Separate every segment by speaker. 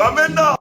Speaker 1: Bamenda.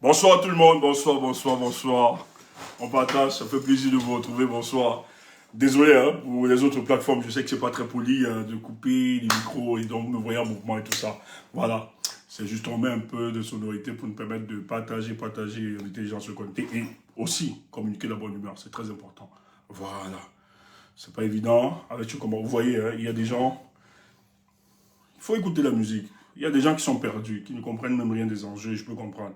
Speaker 1: Bonsoir tout le monde, bonsoir, bonsoir, bonsoir. On partage, ça fait plaisir de vous retrouver, bonsoir. Désolé hein, pour les autres plateformes, je sais que c'est pas très poli de couper les micros et donc me voyer en mouvement et tout ça. Voilà, c'est juste on met un peu de sonorité pour nous permettre de partager l'intelligence connectée et aussi communiquer la bonne humeur, c'est très important. Voilà, c'est pas évident. Avec comment vous voyez, hein, il y a des gens, il faut écouter la musique. Il y a des gens qui sont perdus, qui ne comprennent même rien des enjeux, je peux comprendre.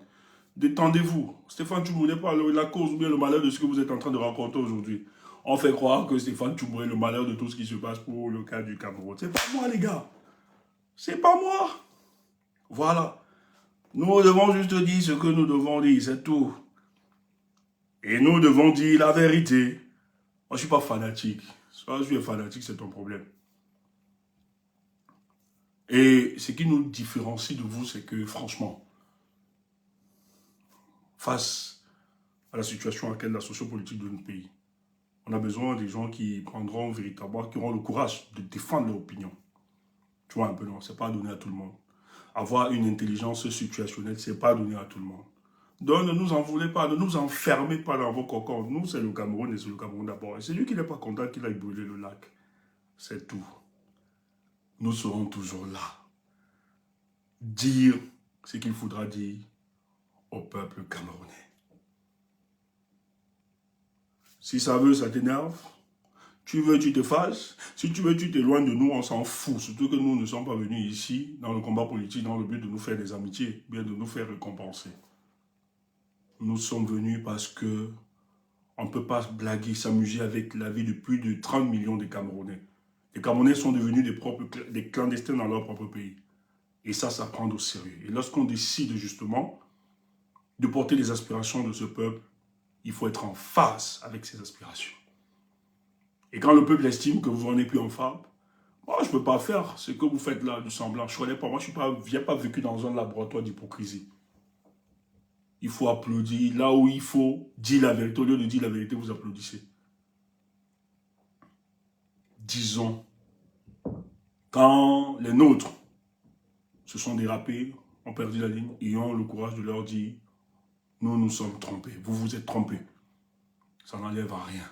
Speaker 1: Détendez-vous. Stéphane Tchoumourou n'est pas la cause ou bien le malheur de ce que vous êtes en train de raconter aujourd'hui. On fait croire que Stéphane Tchoumourou est le malheur de tout ce qui se passe pour le cas du Cameroun. C'est pas moi, les gars. C'est pas moi. Voilà. Nous devons juste dire ce que nous devons dire, c'est tout. Et nous devons dire la vérité. Moi, je ne suis pas fanatique. Soit je suis fanatique, c'est ton problème. Et ce qui nous différencie de vous, c'est que, franchement, face à la situation à laquelle la sociopolitique de notre pays, on a besoin des gens qui prendront véritablement, qui auront le courage de défendre leur opinion. Tu vois un peu, non, c'est pas donné à tout le monde. Avoir une intelligence situationnelle, c'est pas donné à tout le monde. Donc ne nous en voulez pas, ne nous enfermez pas dans vos cocons. Nous, c'est le Cameroun et c'est le Cameroun d'abord. Et c'est lui qui n'est pas content qu'il aille brûler le lac. C'est tout. Nous serons toujours là. Dire ce qu'il faudra dire au peuple camerounais. Si ça veut, ça t'énerve. Tu veux, tu te fâches. Si tu veux, tu t'éloignes de nous, on s'en fout. Surtout que nous ne sommes pas venus ici, dans le combat politique, dans le but de nous faire des amitiés, bien de nous faire récompenser. Nous sommes venus parce que on ne peut pas blaguer, s'amuser avec la vie de plus de 30 millions de Camerounais. Les Camerounais sont devenus des clandestins dans leur propre pays. Et ça prend au sérieux. Et lorsqu'on décide justement de porter les aspirations de ce peuple, il faut être en phase avec ses aspirations. Et quand le peuple estime que vous n'en êtes plus en phase, moi, je ne peux pas faire ce que vous faites là, du semblant. Je ne connais pas. Moi, je n'ai pas vécu dans un laboratoire d'hypocrisie. Il faut applaudir. Là où il faut dire la vérité, au lieu de dire la vérité, vous applaudissez. Disons, quand les nôtres se sont dérapés, ont perdu la ligne, et ont le courage de leur dire, nous nous sommes trompés, vous vous êtes trompés. Ça n'enlève à rien.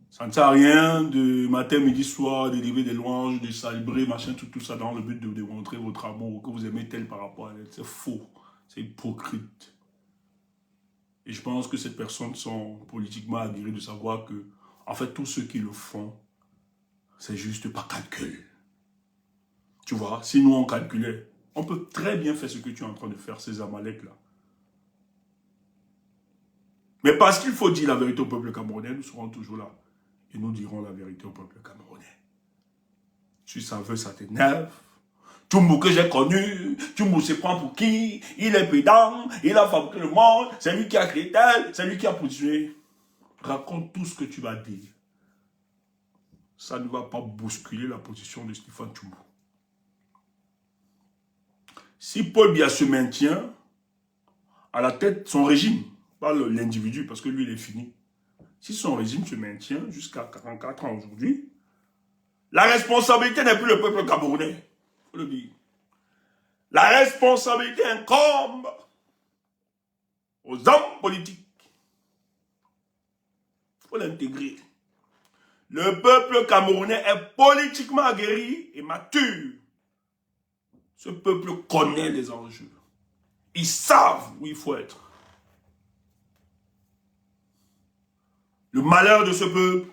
Speaker 1: Ça ne sert à rien de matin, midi, soir, d'élever des louanges, de célébrer, machin, tout ça dans le but de démontrer votre amour, que vous aimez tel par rapport à elle. C'est faux, c'est hypocrite. Et je pense que ces personnes sont politiquement aguerries de savoir que, en fait, tous ceux qui le font, c'est juste par calcul. Tu vois, si nous on calculait, on peut très bien faire ce que tu es en train de faire, ces Amaleks-là. Mais parce qu'il faut dire la vérité au peuple camerounais, nous serons toujours là. Et nous dirons la vérité au peuple camerounais. Si ça veut, ça t'énerve. Tchoumou que j'ai connu, Tchoumou se prend pour qui? Il est pédant, il a fabriqué le monde, c'est lui qui a créé tel, c'est lui qui a positionné. Raconte tout ce que tu vas dire. Ça ne va pas bousculer la position de Stéphane Tchoumou. Si Paul Biya se maintient à la tête de son régime, pas l'individu, parce que lui, il est fini. Si son régime se maintient jusqu'à 44 ans aujourd'hui, la responsabilité n'est plus le peuple camerounais. Il faut le dire. La responsabilité incombe aux hommes politiques. Il faut l'intégrer. Le peuple camerounais est politiquement aguerri et mature. Ce peuple connaît les enjeux. Ils savent où il faut être. Le malheur de ce peuple,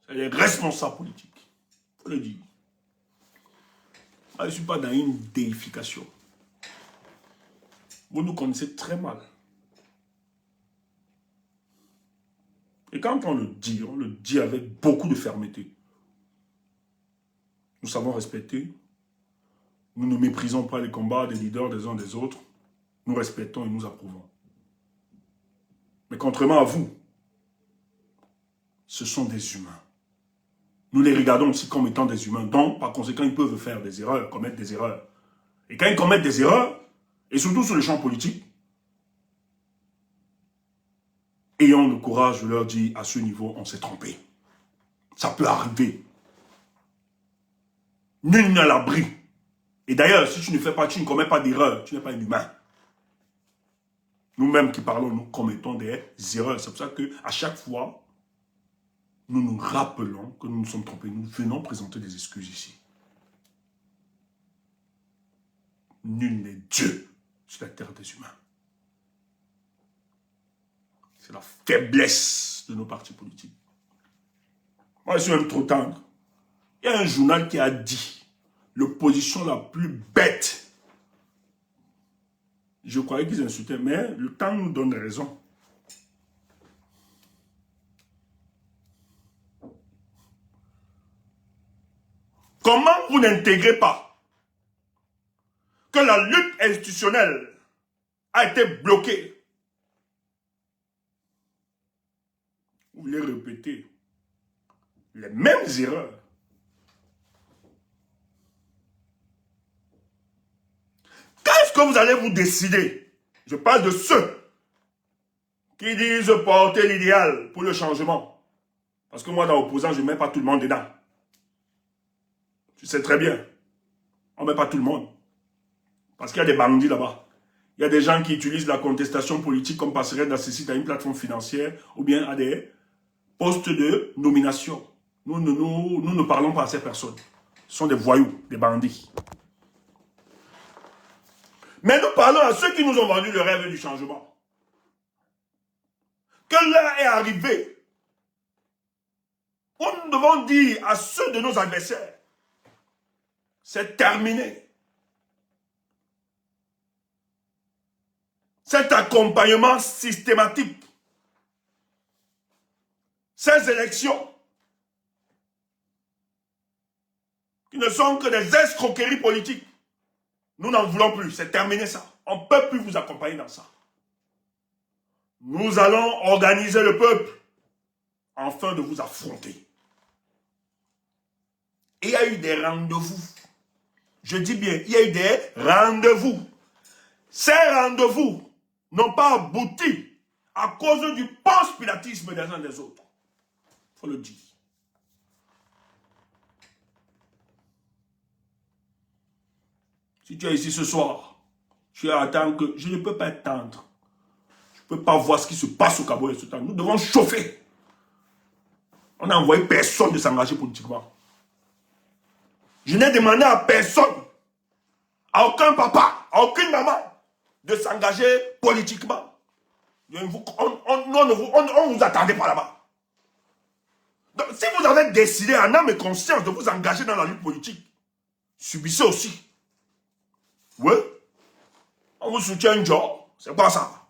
Speaker 1: c'est les responsables politiques. Il faut le dire. Je ne suis pas dans une déification. Vous nous connaissez très mal. Et quand on le dit avec beaucoup de fermeté. Nous savons respecter. Nous ne méprisons pas les combats des leaders des uns des autres. Nous respectons et nous approuvons. Mais contrairement à vous, ce sont des humains. Nous les regardons aussi comme étant des humains. Donc, par conséquent, ils peuvent faire des erreurs, commettre des erreurs. Et quand ils commettent des erreurs, et surtout sur le champ politique, ayons le courage de leur dire, à ce niveau, on s'est trompé. Ça peut arriver. Nul n'est à l'abri. Et d'ailleurs, si tu ne fais pas, tu ne commets pas d'erreur, tu n'es pas un humain. Nous-mêmes qui parlons, nous commettons des erreurs. C'est pour ça qu'à chaque fois, nous nous rappelons que nous nous sommes trompés. Nous venons présenter des excuses ici. Nul n'est Dieu sur la terre des humains. C'est la faiblesse de nos partis politiques. Moi, je suis même trop tendre. Il y a un journal qui a dit l'opposition la plus bête. Je croyais qu'ils insultaient, mais le temps nous donne raison. Comment vous n'intégrez pas que la lutte institutionnelle a été bloquée? Vous voulez répéter les mêmes erreurs. Quand est-ce que vous allez vous décider? Je parle de ceux qui disent porter l'idéal pour le changement. Parce que moi, dans l'opposant, je ne mets pas tout le monde dedans. Tu sais très bien. On ne met pas tout le monde. Parce qu'il y a des bandits là-bas. Il y a des gens qui utilisent la contestation politique comme passerelle d'accès à une plateforme financière ou bien à des postes de nomination. Nous ne parlons pas à ces personnes. Ce sont des voyous, des bandits. Mais nous parlons à ceux qui nous ont vendu le rêve du changement. Que l'heure est arrivée où nous devons dire à ceux de nos adversaires, c'est terminé. Cet accompagnement systématique, ces élections, qui ne sont que des escroqueries politiques, nous n'en voulons plus, c'est terminé ça. On ne peut plus vous accompagner dans ça. Nous allons organiser le peuple afin de vous affronter. Et il y a eu des rendez-vous. Je dis bien, il y a eu des rendez-vous. Ces rendez-vous n'ont pas abouti à cause du conspiratisme des uns des autres. Il faut le dire. Si tu es ici ce soir, tu attends que je ne peux pas attendre. Je ne peux pas voir ce qui se passe au Cameroun ce temps. Nous devons chauffer. On n'a envoyé personne de s'engager politiquement. Je n'ai demandé à personne, à aucun papa, à aucune maman, de s'engager politiquement. On ne vous attendait pas là-bas. Donc, si vous avez décidé en âme et conscience de vous engager dans la lutte politique, subissez aussi. Oui, on vous soutient, Joe, c'est pas ça.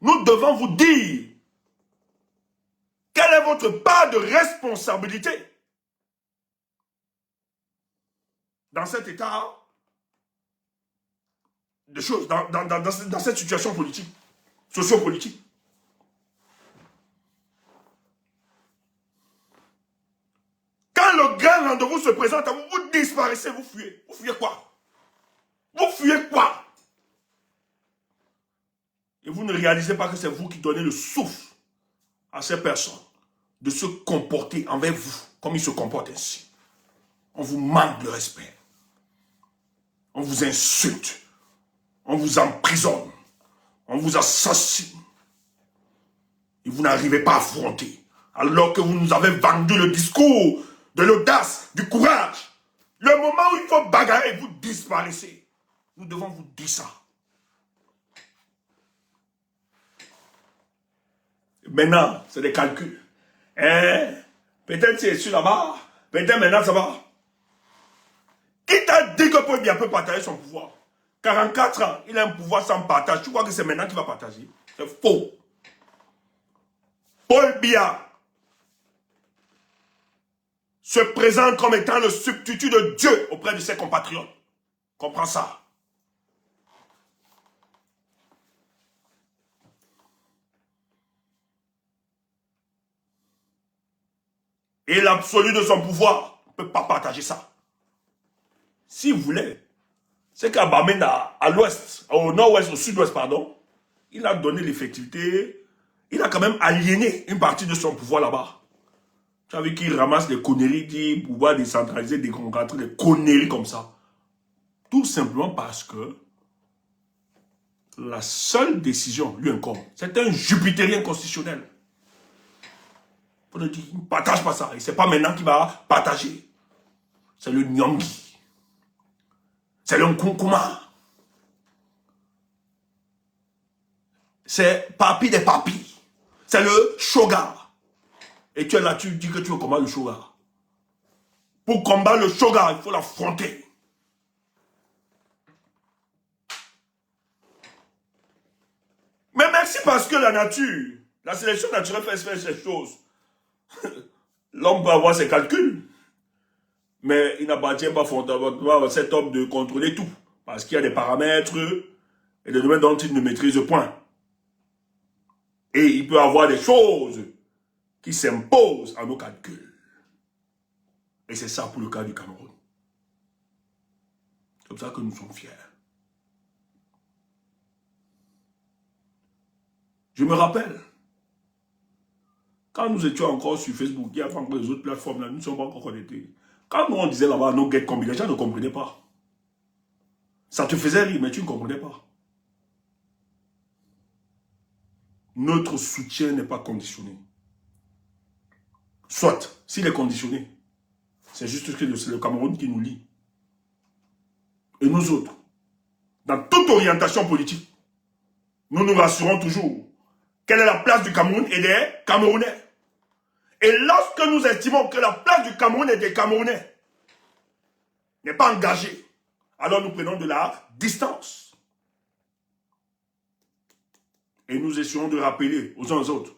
Speaker 1: Nous devons vous dire quelle est votre part de responsabilité dans cet état de choses, dans cette situation politique, socio-politique. Quand le grand rendez-vous se présente à vous, vous disparaissez, vous fuyez. Vous fuyez quoi? Vous fuyez quoi? Et vous ne réalisez pas que c'est vous qui donnez le souffle à ces personnes de se comporter envers vous comme ils se comportent ainsi. On vous manque de respect. On vous insulte. On vous emprisonne. On vous assassine. Et vous n'arrivez pas à affronter. Alors que vous nous avez vendu le discours de l'audace, du courage. Le moment où il faut bagarrer, vous disparaissez. Nous devons vous dire ça. Maintenant, c'est des calculs. Peut-être c'est sûr là-bas. Peut-être maintenant ça va. Qui t'a dit que Paul Biya peut partager son pouvoir? 44 ans, il a un pouvoir sans partage. Tu crois que c'est maintenant qu'il va partager? C'est faux. Paul Biya se présente comme étant le substitut de Dieu auprès de ses compatriotes. Comprends ça? Et l'absolu de son pouvoir ne peut pas partager ça. S'il voulait, c'est qu'à Bamenda, à l'ouest, au nord-ouest, au sud-ouest, pardon, il a donné l'effectivité, il a quand même aliéné une partie de son pouvoir là-bas. Tu as vu qu'il ramasse des conneries, dit pouvoir décentraliser, déconcentrer, des conneries comme ça. Tout simplement parce que la seule décision lui incombe. C'est un jupitérien constitutionnel. Il faut le dire, il ne partage pas ça. Et ce n'est pas maintenant qu'il va partager. C'est le Nyongi. C'est le Nkunkuma. C'est Papi des papis. C'est le Shoga. Et tu es là, tu dis que tu veux combattre le Shoga. Pour combattre le Shoga, il faut l'affronter. Mais merci parce que la nature, la sélection naturelle fait ces choses. L'homme peut avoir ses calculs. Mais il n'appartient pas fondamentalement à cet homme de contrôler tout. Parce qu'il y a des paramètres et des domaines dont il ne maîtrise point. Et il peut avoir des choses qui s'imposent à nos calculs. Et c'est ça pour le cas du Cameroun. C'est comme ça que nous sommes fiers. Je me rappelle, quand nous étions encore sur Facebook, il y a encore les autres plateformes, là, nous ne sommes pas encore connectés. Quand nous on disait là-bas, no get combi, les gens ne comprenaient pas. Ça te faisait rire, mais tu ne comprenais pas. Notre soutien n'est pas conditionné. Soit, s'il est conditionné, c'est juste que c'est le Cameroun qui nous lie. Et nous autres, dans toute orientation politique, nous nous rassurons toujours quelle est la place du Cameroun et des Camerounais. Et lorsque nous estimons que la place du Cameroun et des Camerounais n'est pas engagée, alors nous prenons de la distance. Et nous essayons de rappeler aux uns aux autres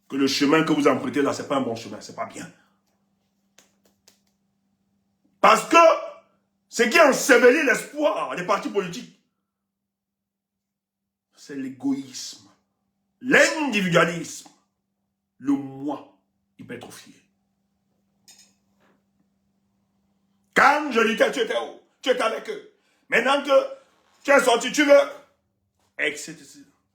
Speaker 1: que le chemin que vous empruntez là, ce n'est pas un bon chemin, ce n'est pas bien. Parce que ce qui ensevelit l'espoir des partis politiques, c'est l'égoïsme, l'individualisme, le moi hypertrophié. Quand je dis que tu étais où? Tu étais avec eux. Maintenant que tu es sorti, tu veux? Etc.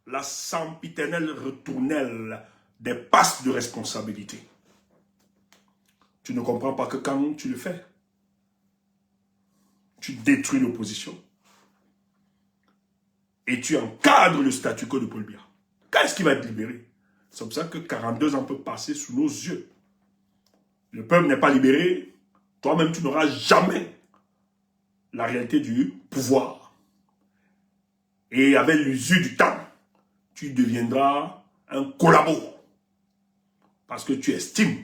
Speaker 1: La sempiternelle retournelle des passes de responsabilité. Tu ne comprends pas que quand tu le fais, tu détruis l'opposition et tu encadres le statu quo de Paul Biya. Quand est-ce qu'il va être libéré? C'est pour ça que 42 ans peuvent passer sous nos yeux. Le peuple n'est pas libéré. Toi-même, tu n'auras jamais la réalité du pouvoir. Et avec l'usure du temps, tu deviendras un collabo. Parce que tu estimes,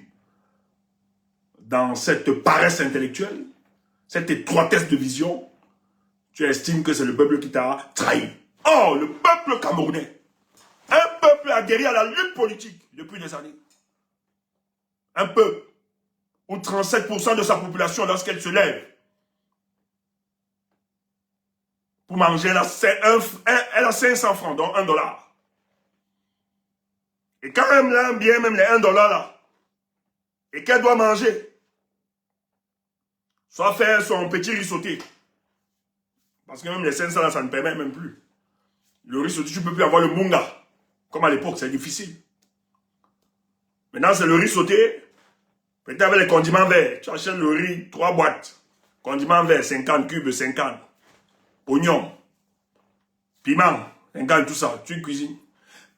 Speaker 1: dans cette paresse intellectuelle, cette étroitesse de vision, tu estimes que c'est le peuple qui t'a trahi. Or, le peuple camerounais, un peuple aguerri à la lutte politique depuis des années. Un peuple où 37% de sa population, lorsqu'elle se lève, pour manger, elle a 500 francs, donc $1. Et quand elle aime bien même les $1 là, et qu'elle doit manger, soit faire son petit riz sauté, parce que même les 500 là, ça ne permet même plus. Le riz sauté, tu ne peux plus avoir le munga, comme à l'époque, c'est difficile. Maintenant, c'est le riz sauté, peut-être avec les condiments verts, tu achètes le riz, 3 boîtes, condiments verts, 50 cubes, 50, oignons, piment, 50, tout ça, tu cuisines.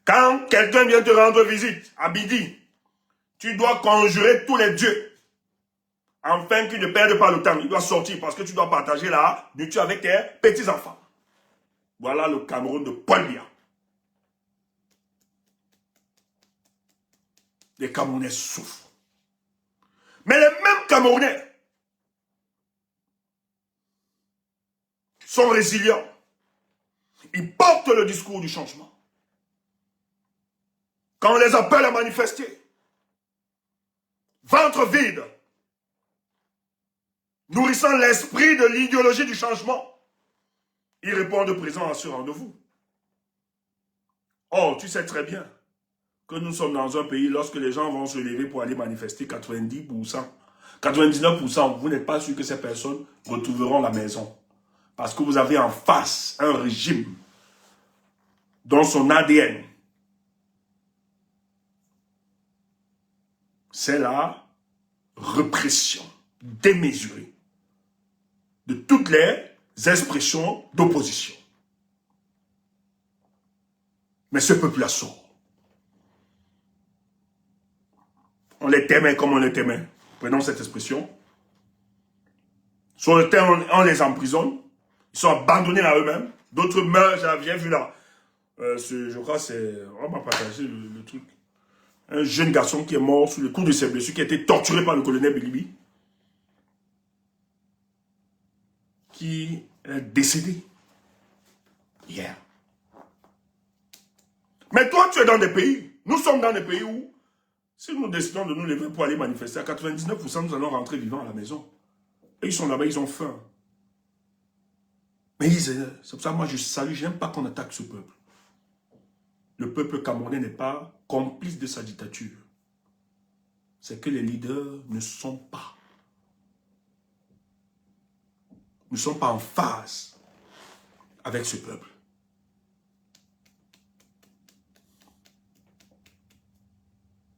Speaker 1: Quand quelqu'un vient te rendre visite, à midi, tu dois conjurer tous les dieux, afin qu'il ne perde pas le temps. Il doit sortir parce que tu dois partager la nourriture avec tes petits-enfants. Voilà le Cameroun de Paul Biya. Les Camerounais souffrent. Mais les mêmes Camerounais sont résilients. Ils portent le discours du changement. Quand on les appelle à manifester, ventre vide, nourrissant l'esprit de l'idéologie du changement, ils répondent présent à ce rendez-vous. Or, tu sais très bien que nous sommes dans un pays, lorsque les gens vont se lever pour aller manifester, 90%, 99%, vous n'êtes pas sûr que ces personnes retrouveront la maison. Parce que vous avez en face un régime dont son ADN, c'est la répression démesurée de toutes les expressions d'opposition. Mais ce peuple-là sort. On les t'aimait comme on les t'aimait. Prenons cette expression. Sur le terrain, on les emprisonne. Ils sont abandonnés à eux-mêmes. D'autres meurent, j'ai vu là. Je crois que c'est... On m'a partagé le truc. Un jeune garçon qui est mort sous le coup de ses blessures, qui a été torturé par le colonel Bilibi, qui est décédé hier. Mais toi, tu es dans des pays, nous sommes dans des pays où, si nous décidons de nous lever pour aller manifester, à 99%, nous allons rentrer vivants à la maison. Et ils sont là-bas, ils ont faim. Mais c'est pour ça que moi je salue, je n'aime pas qu'on attaque ce peuple. Le peuple camerounais n'est pas complice de sa dictature. C'est que les leaders ne sont pas en phase avec ce peuple.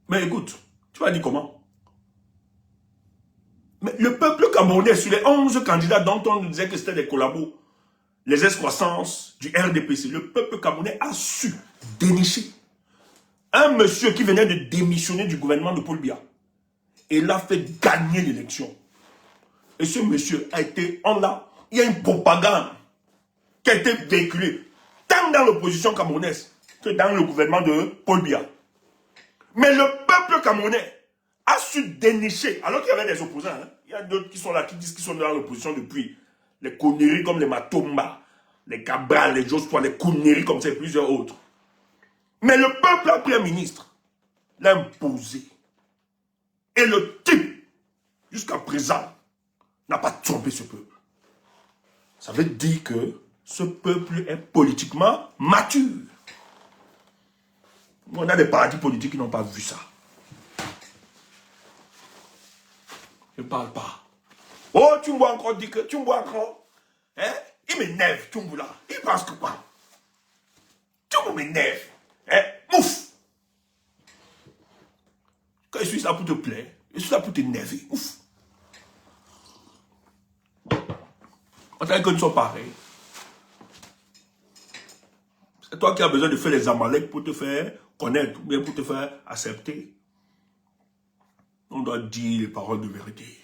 Speaker 1: Mais écoute, tu vas dire comment? Mais le peuple camerounais, sur les 11 candidats dont on nous disait que c'était des collabos, les excroissances du RDPC, le peuple camerounais a su dénicher un monsieur qui venait de démissionner du gouvernement de Paul Biya. Et l'a fait gagner l'élection. Et ce monsieur a été, il y a une propagande qui a été véhiculée, tant dans l'opposition camerounaise que dans le gouvernement de Paul Biya. Mais le peuple camerounais a su dénicher, alors qu'il y avait des opposants, hein. Il y a d'autres qui sont là, qui disent qu'ils sont dans l'opposition depuis. Les conneries comme les Matomba, les Cabral, les Joshua, les conneries comme ça et plusieurs autres. Mais le peuple, le Premier ministre, l'a imposé. Et le type, jusqu'à présent, n'a pas trompé ce peuple. Ça veut dire que ce peuple est politiquement mature. On a des partis politiques qui n'ont pas vu ça. Je ne parle pas. Oh, tu me vois encore dire que tu me vois encore. Hein? Il m'énerve, tu me vois là. Il pense que quoi? Tu m'énerve. Hein? Ouf! Quand je suis là pour te plaire, je suis là pour t'énerver. Ouf! On dirait que nous sommes pareils. C'est toi qui as besoin de faire les amaleks pour te faire connaître, ou bien pour te faire accepter. On doit dire les paroles de vérité.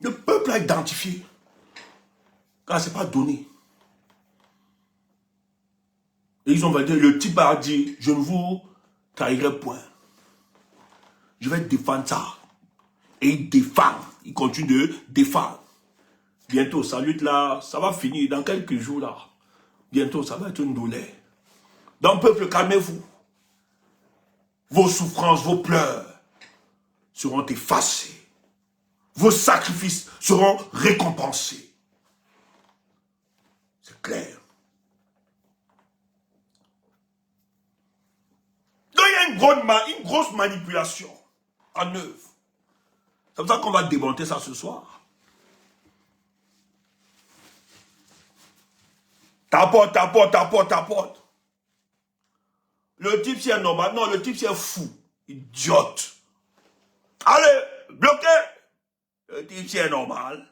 Speaker 1: Le peuple a identifié. Car ce n'est pas donné. Et ils ont validé. Le type a dit, je ne vous trahirai point. Je vais défendre ça. Et il défend. Il continue de défendre. Bientôt, ça lutte là, ça va finir dans quelques jours là. Bientôt, ça va être une douleur. Donc, peuple, calmez-vous. Vos souffrances, vos pleurs seront effacés. Vos sacrifices seront récompensés. C'est clair. Donc, il y a une grosse manipulation en œuvre. C'est comme ça qu'on va démonter ça ce soir. T'apporte. Le type, c'est normal. Non, le type, c'est fou. Idiote. Allez, bloqué. Le type, c'est normal.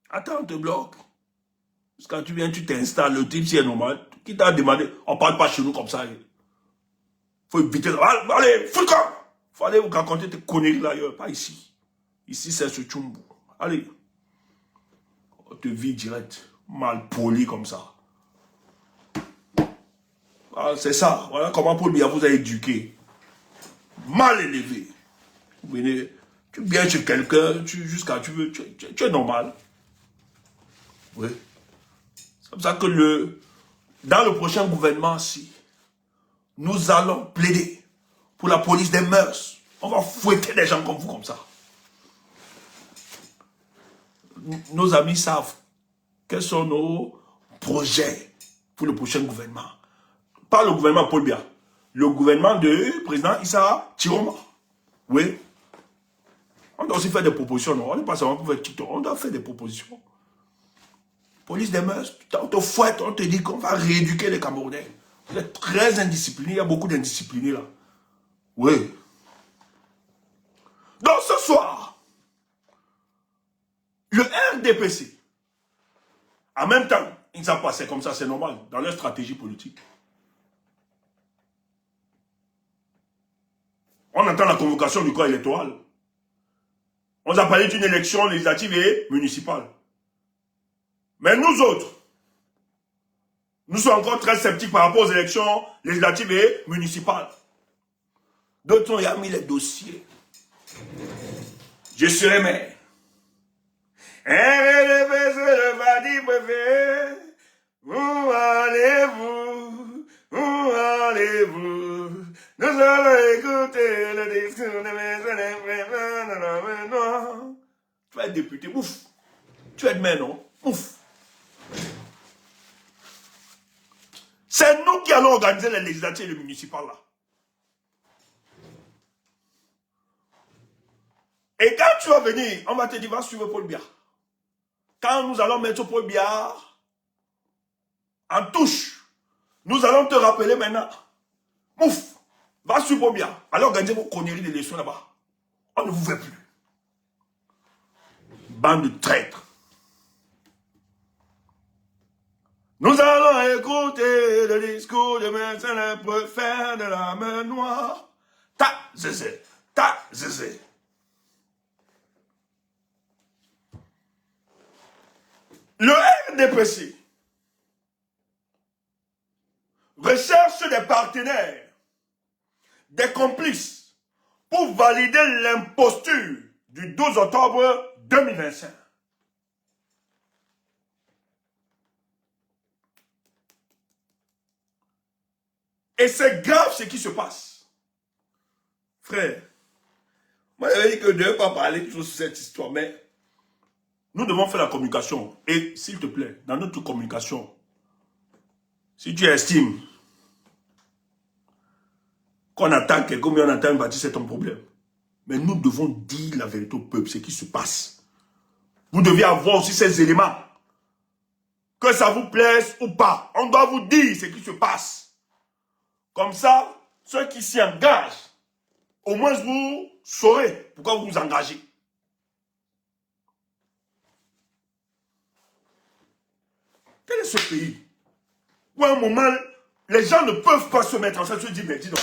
Speaker 1: Attends, on te bloque. Parce que quand tu viens, tu t'installes. Le type, c'est normal. Qui t'a demandé? On ne parle pas chez nous comme ça. Il faut éviter. Allez, fous le camp. Il faut aller vous raconter tes conneries là ailleurs. Pas ici. Ici, c'est ce Tchumbu. Allez. On te vit direct. Mal poli comme ça. Voilà, c'est ça. Voilà comment Paul Biya vous a éduqué. Mal élevé. Vous venez, tu viens chez quelqu'un, jusqu'à tu veux, tu es normal. Oui. C'est comme ça que dans le prochain gouvernement, si nous allons plaider pour la police des mœurs, on va fouetter des gens comme vous comme ça. Nos amis savent quels sont nos projets pour le prochain gouvernement. Pas le gouvernement Paul Biya, le gouvernement du président Issa Chiroma. Oui. On doit aussi faire des propositions. Non? On n'est pas seulement pour faire TikTok. On doit faire des propositions. Police des mœurs, on te fouette, on te dit qu'on va rééduquer les Camerounais. Vous êtes très indisciplinés. Il y a beaucoup d'indisciplinés là. Oui. Donc ce soir, le RDPC, en même temps, ils savent pas, c'est comme ça, c'est normal, dans leur stratégie politique. On entend la convocation du corps électoral. On a parlé d'une élection législative et municipale. Mais nous autres, nous sommes encore très sceptiques par rapport aux élections législatives et municipales. D'autres ont mis les dossiers. Je serai maire. Où allez-vous? Où allez-vous? Nous allons écouter le discours de mes non. Tu vas être député, ouf. Tu vas être maire, non? Ouf. C'est nous qui allons organiser les législatives et les municipales là. Et quand tu vas venir, on va te dire, va suivre Paul Biya. Quand nous allons mettre Paul Biya en touche, nous allons te rappeler maintenant. Ouf, va suivre Paul Biya. Allez organiser vos conneries d'élection là-bas. On ne vous veut plus. Bande de traîtres. Nous allons écouter le discours de mes célèbres frères de la mer noire. Ta zézé, ta zézé. Le RDPC recherche des partenaires, des complices pour valider l'imposture du 12 octobre 2025. Et c'est grave ce qui se passe. Frère, moi j'avais dit que je ne devais pas parler toujours sur cette histoire, mais nous devons faire la communication. Et s'il te plaît, dans notre communication, si tu estimes qu'on attaque quelqu'un, mais on attaque un bâtiment, c'est ton problème. Mais nous devons dire la vérité au peuple, ce qui se passe. Vous devez avoir aussi ces éléments. Que ça vous plaise ou pas, on doit vous dire ce qui se passe. Comme ça, ceux qui s'y engagent, au moins vous saurez pourquoi vous vous engagez. Quel est ce pays où à un moment, les gens ne peuvent pas se mettre en train de se dire, mais dis donc,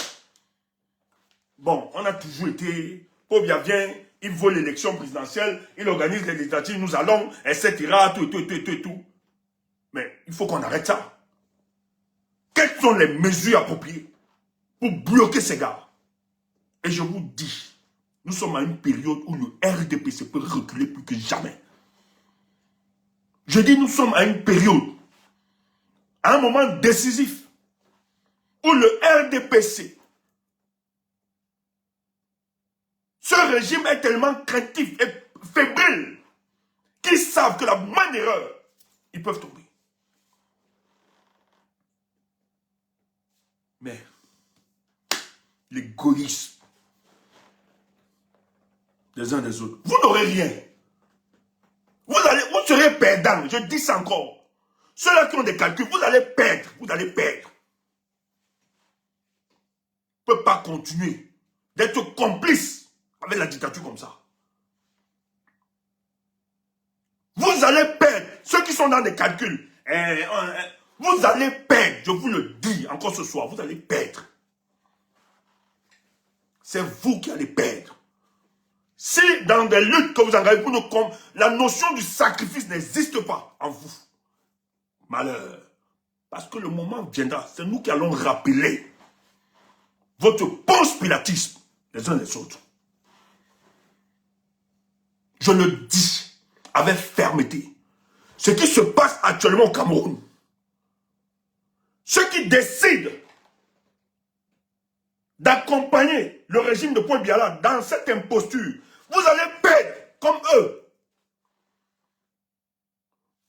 Speaker 1: bon, on a toujours été, Pobia vient, il vole l'élection présidentielle, il organise les législatives, nous allons, etc., tout. Mais il faut qu'on arrête ça. Quelles sont les mesures appropriées pour bloquer ces gars? Et je vous dis, nous sommes à une période où le RDPC peut reculer plus que jamais. Je dis, nous sommes à une période, à un moment décisif, où le RDPC, ce régime est tellement craintif et fébrile qu'ils savent que la moindre erreur, ils peuvent tomber. Mais l'égoïsme des uns des autres, vous n'aurez rien. Vous serez perdants, je dis ça encore. Ceux-là qui ont des calculs, vous allez perdre, vous allez perdre. On ne peut pas continuer d'être complice avec la dictature comme ça. Vous allez perdre. Ceux qui sont dans des calculs, vous allez perdre. Je vous le dis encore ce soir, vous allez perdre. C'est vous qui allez perdre. Si dans des luttes que vous engagez, la notion du sacrifice n'existe pas en vous, malheur. Parce que le moment viendra, c'est nous qui allons rappeler votre conspiratisme les uns les autres. Je le dis avec fermeté. Ce qui se passe actuellement au Cameroun, ceux qui décident d'accompagner le régime de Paul Biya dans cette imposture, vous allez perdre comme eux.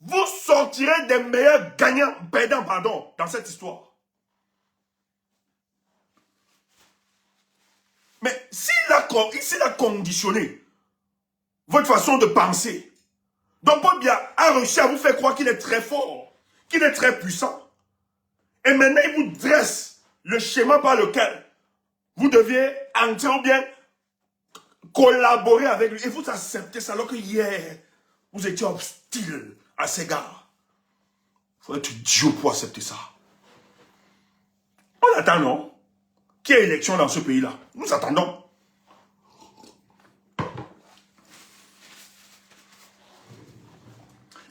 Speaker 1: Vous sortirez des meilleurs perdants, dans cette histoire. Mais s'il a conditionné votre façon de penser, donc Paul Biya a réussi à vous faire croire qu'il est très fort, qu'il est très puissant, et maintenant il vous dresse le schéma par lequel vous deviez entrer ou bien collaborer avec lui, et vous acceptez ça alors que hier, vous étiez hostile à ces gars. Il faut être idiot pour accepter ça. On attend, non? Qu'il y ait élection dans ce pays-là. Nous attendons.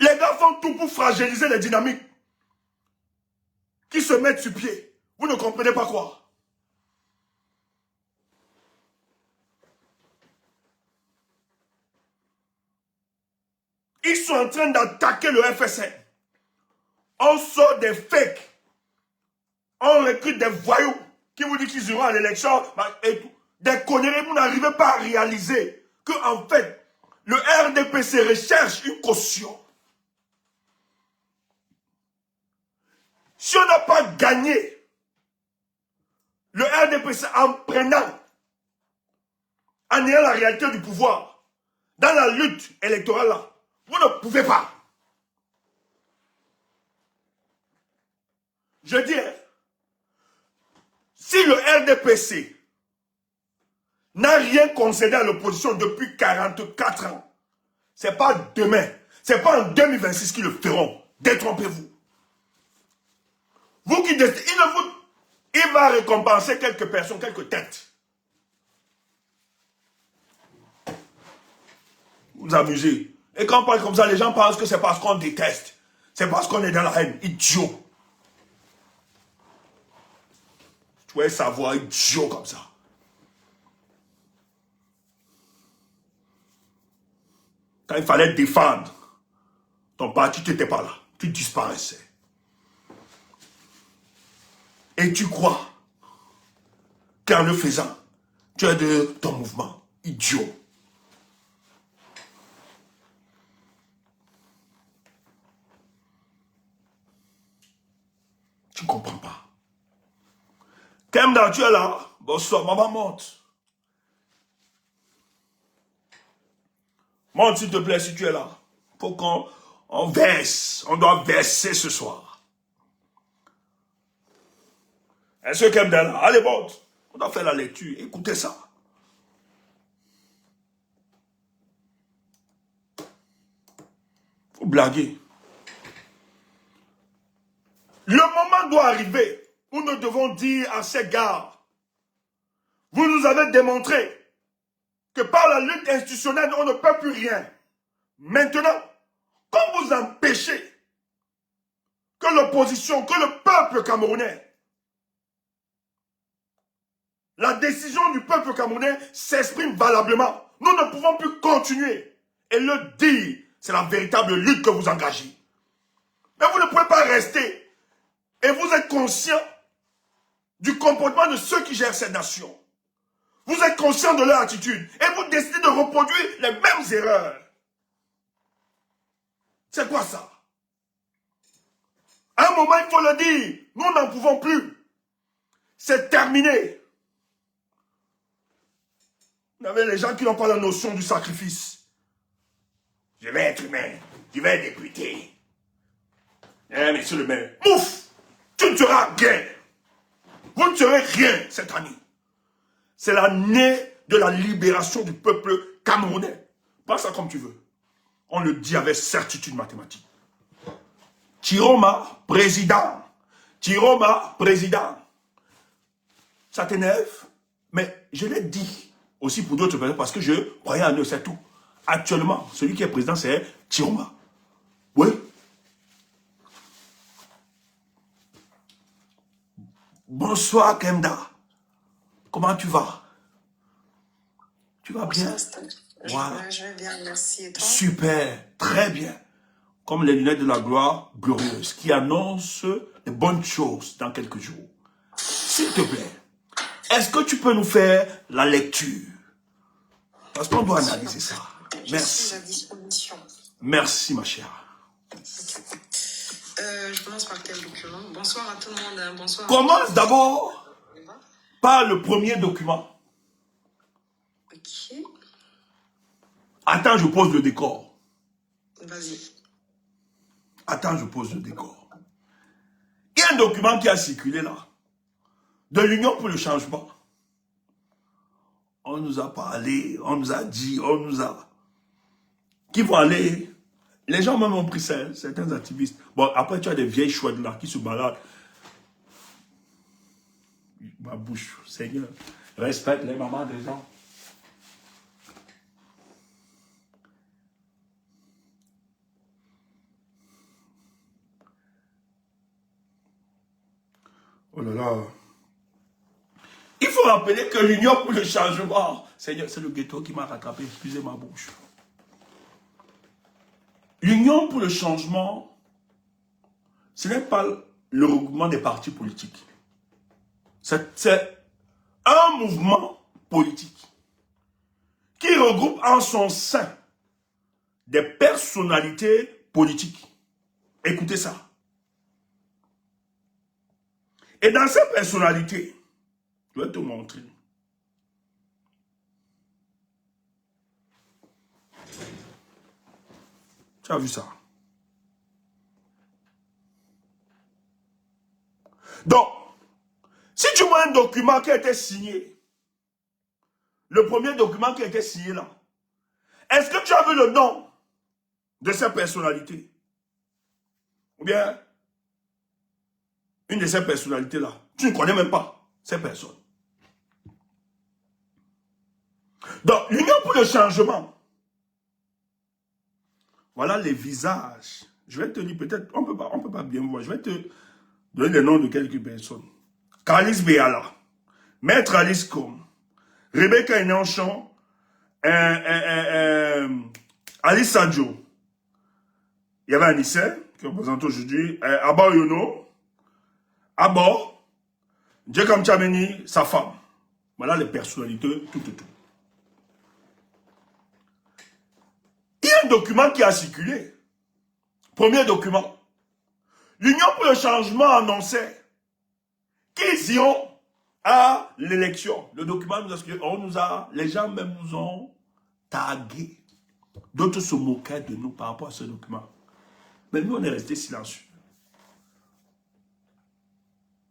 Speaker 1: Les gars font tout pour fragiliser les dynamiques qui se mettent sur pied. Vous ne comprenez pas quoi? Ils sont en train d'attaquer le FSN. On sort des fakes. On recrute des voyous qui vous disent qu'ils iront à l'élection. Des conneries, vous n'arrivez pas à réaliser que en fait, le RDPC recherche une caution. Si on n'a pas gagné le RDPC en prenant, en ayant la réalité du pouvoir, dans la lutte électorale là, vous ne pouvez pas. Je dis, si le RDPC n'a rien concédé à l'opposition depuis 44 ans, c'est pas demain, c'est pas en 2026 qu'ils le feront. Détrompez-vous. Vous qui décidez, il va récompenser quelques personnes, quelques têtes. Vous amusez. Et quand on parle comme ça, les gens pensent que c'est parce qu'on déteste. C'est parce qu'on est dans la haine. Idiot. Tu pouvais savoir, idiot comme ça. Quand il fallait défendre ton parti, tu n'étais pas là. Tu disparaissais. Et tu crois qu'en le faisant, tu es de ton mouvement. Idiot. Tu ne comprends pas. Kemda, tu es là? Bonsoir, maman, monte. Monte, s'il te plaît, si tu es là. Faut qu'on verse. On doit verser ce soir. Est-ce que Kemda est là? Allez, monte. On doit faire la lecture. Écoutez ça. Faut blaguer. Le moment doit arriver où nous devons dire à ces gars, vous nous avez démontré que par la lutte institutionnelle, on ne peut plus rien. Maintenant, quand vous empêchez que l'opposition, que le peuple camerounais, la décision du peuple camerounais s'exprime valablement, nous ne pouvons plus continuer et le dire. C'est la véritable lutte que vous engagez. Mais vous ne pouvez pas rester et vous êtes conscient du comportement de ceux qui gèrent cette nation. Vous êtes conscient de leur attitude et vous décidez de reproduire les mêmes erreurs. C'est quoi ça? À un moment, il faut le dire, nous n'en pouvons plus. C'est terminé. Vous avez les gens qui n'ont pas la notion du sacrifice. Je vais être humain, je vais être député. Eh, monsieur le maire, ouf, tu ne seras rien. Vous ne serez rien cette année. C'est l'année de la libération du peuple camerounais. Pas ça comme tu veux. On le dit avec certitude mathématique. Chiroma, président. Chiroma, président. Ça t'énerve? Mais je l'ai dit aussi pour d'autres personnes parce que je croyais en eux, c'est tout. Actuellement, celui qui est président, c'est Chiroma. Oui. Bonsoir, Kemda. Comment tu vas? Tu vas bien?
Speaker 2: Voilà. Je vais bien, merci. Et toi?
Speaker 1: Super, très bien. Comme les lunettes de la gloire glorieuse qui annoncent les bonnes choses dans quelques jours. S'il te plaît, est-ce que tu peux nous faire la lecture? Parce qu'on doit analyser ça. Merci.
Speaker 2: Je suis à disposition.
Speaker 1: Merci, ma chère.
Speaker 2: Je commence par quel document? Bonsoir à tout le monde. Hein. Bonsoir.
Speaker 1: Commence d'abord par le premier document.
Speaker 2: Ok.
Speaker 1: Attends, je pose le décor.
Speaker 2: Vas-y.
Speaker 1: Attends, je pose le décor. Il y a un document qui a circulé là. De l'Union pour le changement. On nous a parlé, on nous a dit, on nous a... Qui vont aller... Les gens même ont pris ça, certains activistes. Bon, après tu as des vieilles chouettes là qui se baladent. Ma bouche, Seigneur. Respecte les mamans des gens. Oh là là. Il faut rappeler que l'Union pour le changement, Seigneur, c'est le ghetto qui m'a rattrapé, excusez ma bouche. L'Union pour le changement, ce n'est pas le regroupement des partis politiques. C'est un mouvement politique qui regroupe en son sein des personnalités politiques. Écoutez ça. Et dans ces personnalités, je vais te montrer. Tu as vu ça? Donc, si tu vois un document qui a été signé, le premier document qui a été signé là, est-ce que tu as vu le nom de ces personnalités? Ou bien, une de ces personnalités là, tu ne connais même pas ces personnes. Donc, l'Union pour le changement, voilà les visages. Je vais te dire peut-être, on peut pas bien voir. Je vais te donner les noms de quelques personnes. Kalis Béala, Maître Alice Com, Rebecca Enanchon, Alice Sadjo. Il y avait Anissé, qui représente aujourd'hui, Abba Yono, Abo, Djekam Tchameni, sa femme. Voilà les personnalités, tout. Il y a un document qui a circulé. Premier document. L'Union pour le changement annonçait qu'ils iront à l'élection. Le document les gens même nous ont tagués. D'autres se moquaient de nous par rapport à ce document. Mais nous, on est restés silencieux.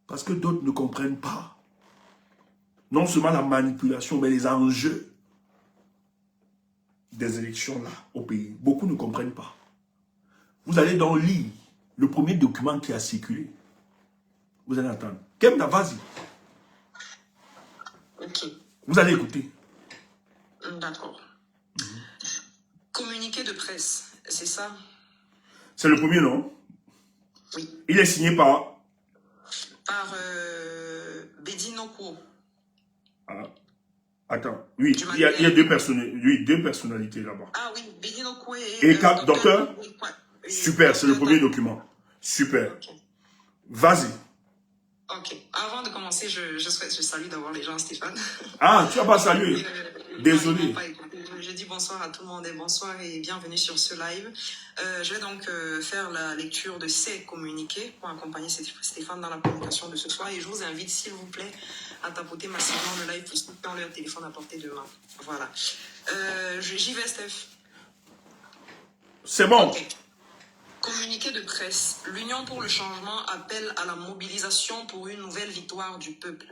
Speaker 1: Parce que d'autres ne comprennent pas. Non seulement la manipulation, mais les enjeux des élections là, au pays. Beaucoup ne comprennent pas. Vous allez donc lire le premier document qui a circulé. Vous allez entendre. Kemna, vas-y.
Speaker 2: Ok.
Speaker 1: Vous allez écouter.
Speaker 2: D'accord. Communiqué de presse, c'est ça?
Speaker 1: C'est le premier, non?
Speaker 2: Oui.
Speaker 1: Il est signé par...
Speaker 2: Par Bedinoko.
Speaker 1: Ah. Attends, oui, il y a deux personnalités là-bas.
Speaker 2: Ah oui, Bedinoko
Speaker 1: et docteur? Super, c'est le premier document. Super.
Speaker 2: Okay.
Speaker 1: Vas-y.
Speaker 2: Ok. Avant de commencer, je salue d'abord les gens, Stéphane.
Speaker 1: Ah, tu n'as pas salué. Désolé.
Speaker 2: Je dis bonsoir à tout le monde et bonsoir et bienvenue sur ce live. Je vais donc faire la lecture de ces communiqués pour accompagner Stéphane dans la communication de ce soir. Et je vous invite, s'il vous plaît, à tapoter massivement le live pour ceux qui ont leur téléphone à portée de main. Voilà. J'y vais, Steph.
Speaker 1: C'est bon.
Speaker 2: Okay. Communiqué de presse. L'Union pour le changement appelle à la mobilisation pour une nouvelle victoire du peuple.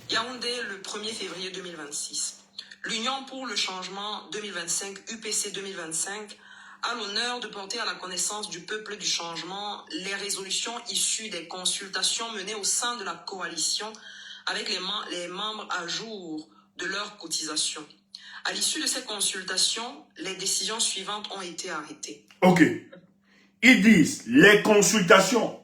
Speaker 2: Yaoundé, le 1er février 2026. L'Union pour le changement 2025, UPC 2025, a l'honneur de porter à la connaissance du peuple du changement les résolutions issues des consultations menées au sein de la coalition avec les membres à jour de leur cotisation. À l'issue de ces consultations, les décisions suivantes ont été arrêtées.
Speaker 1: Ok. Ils disent les consultations.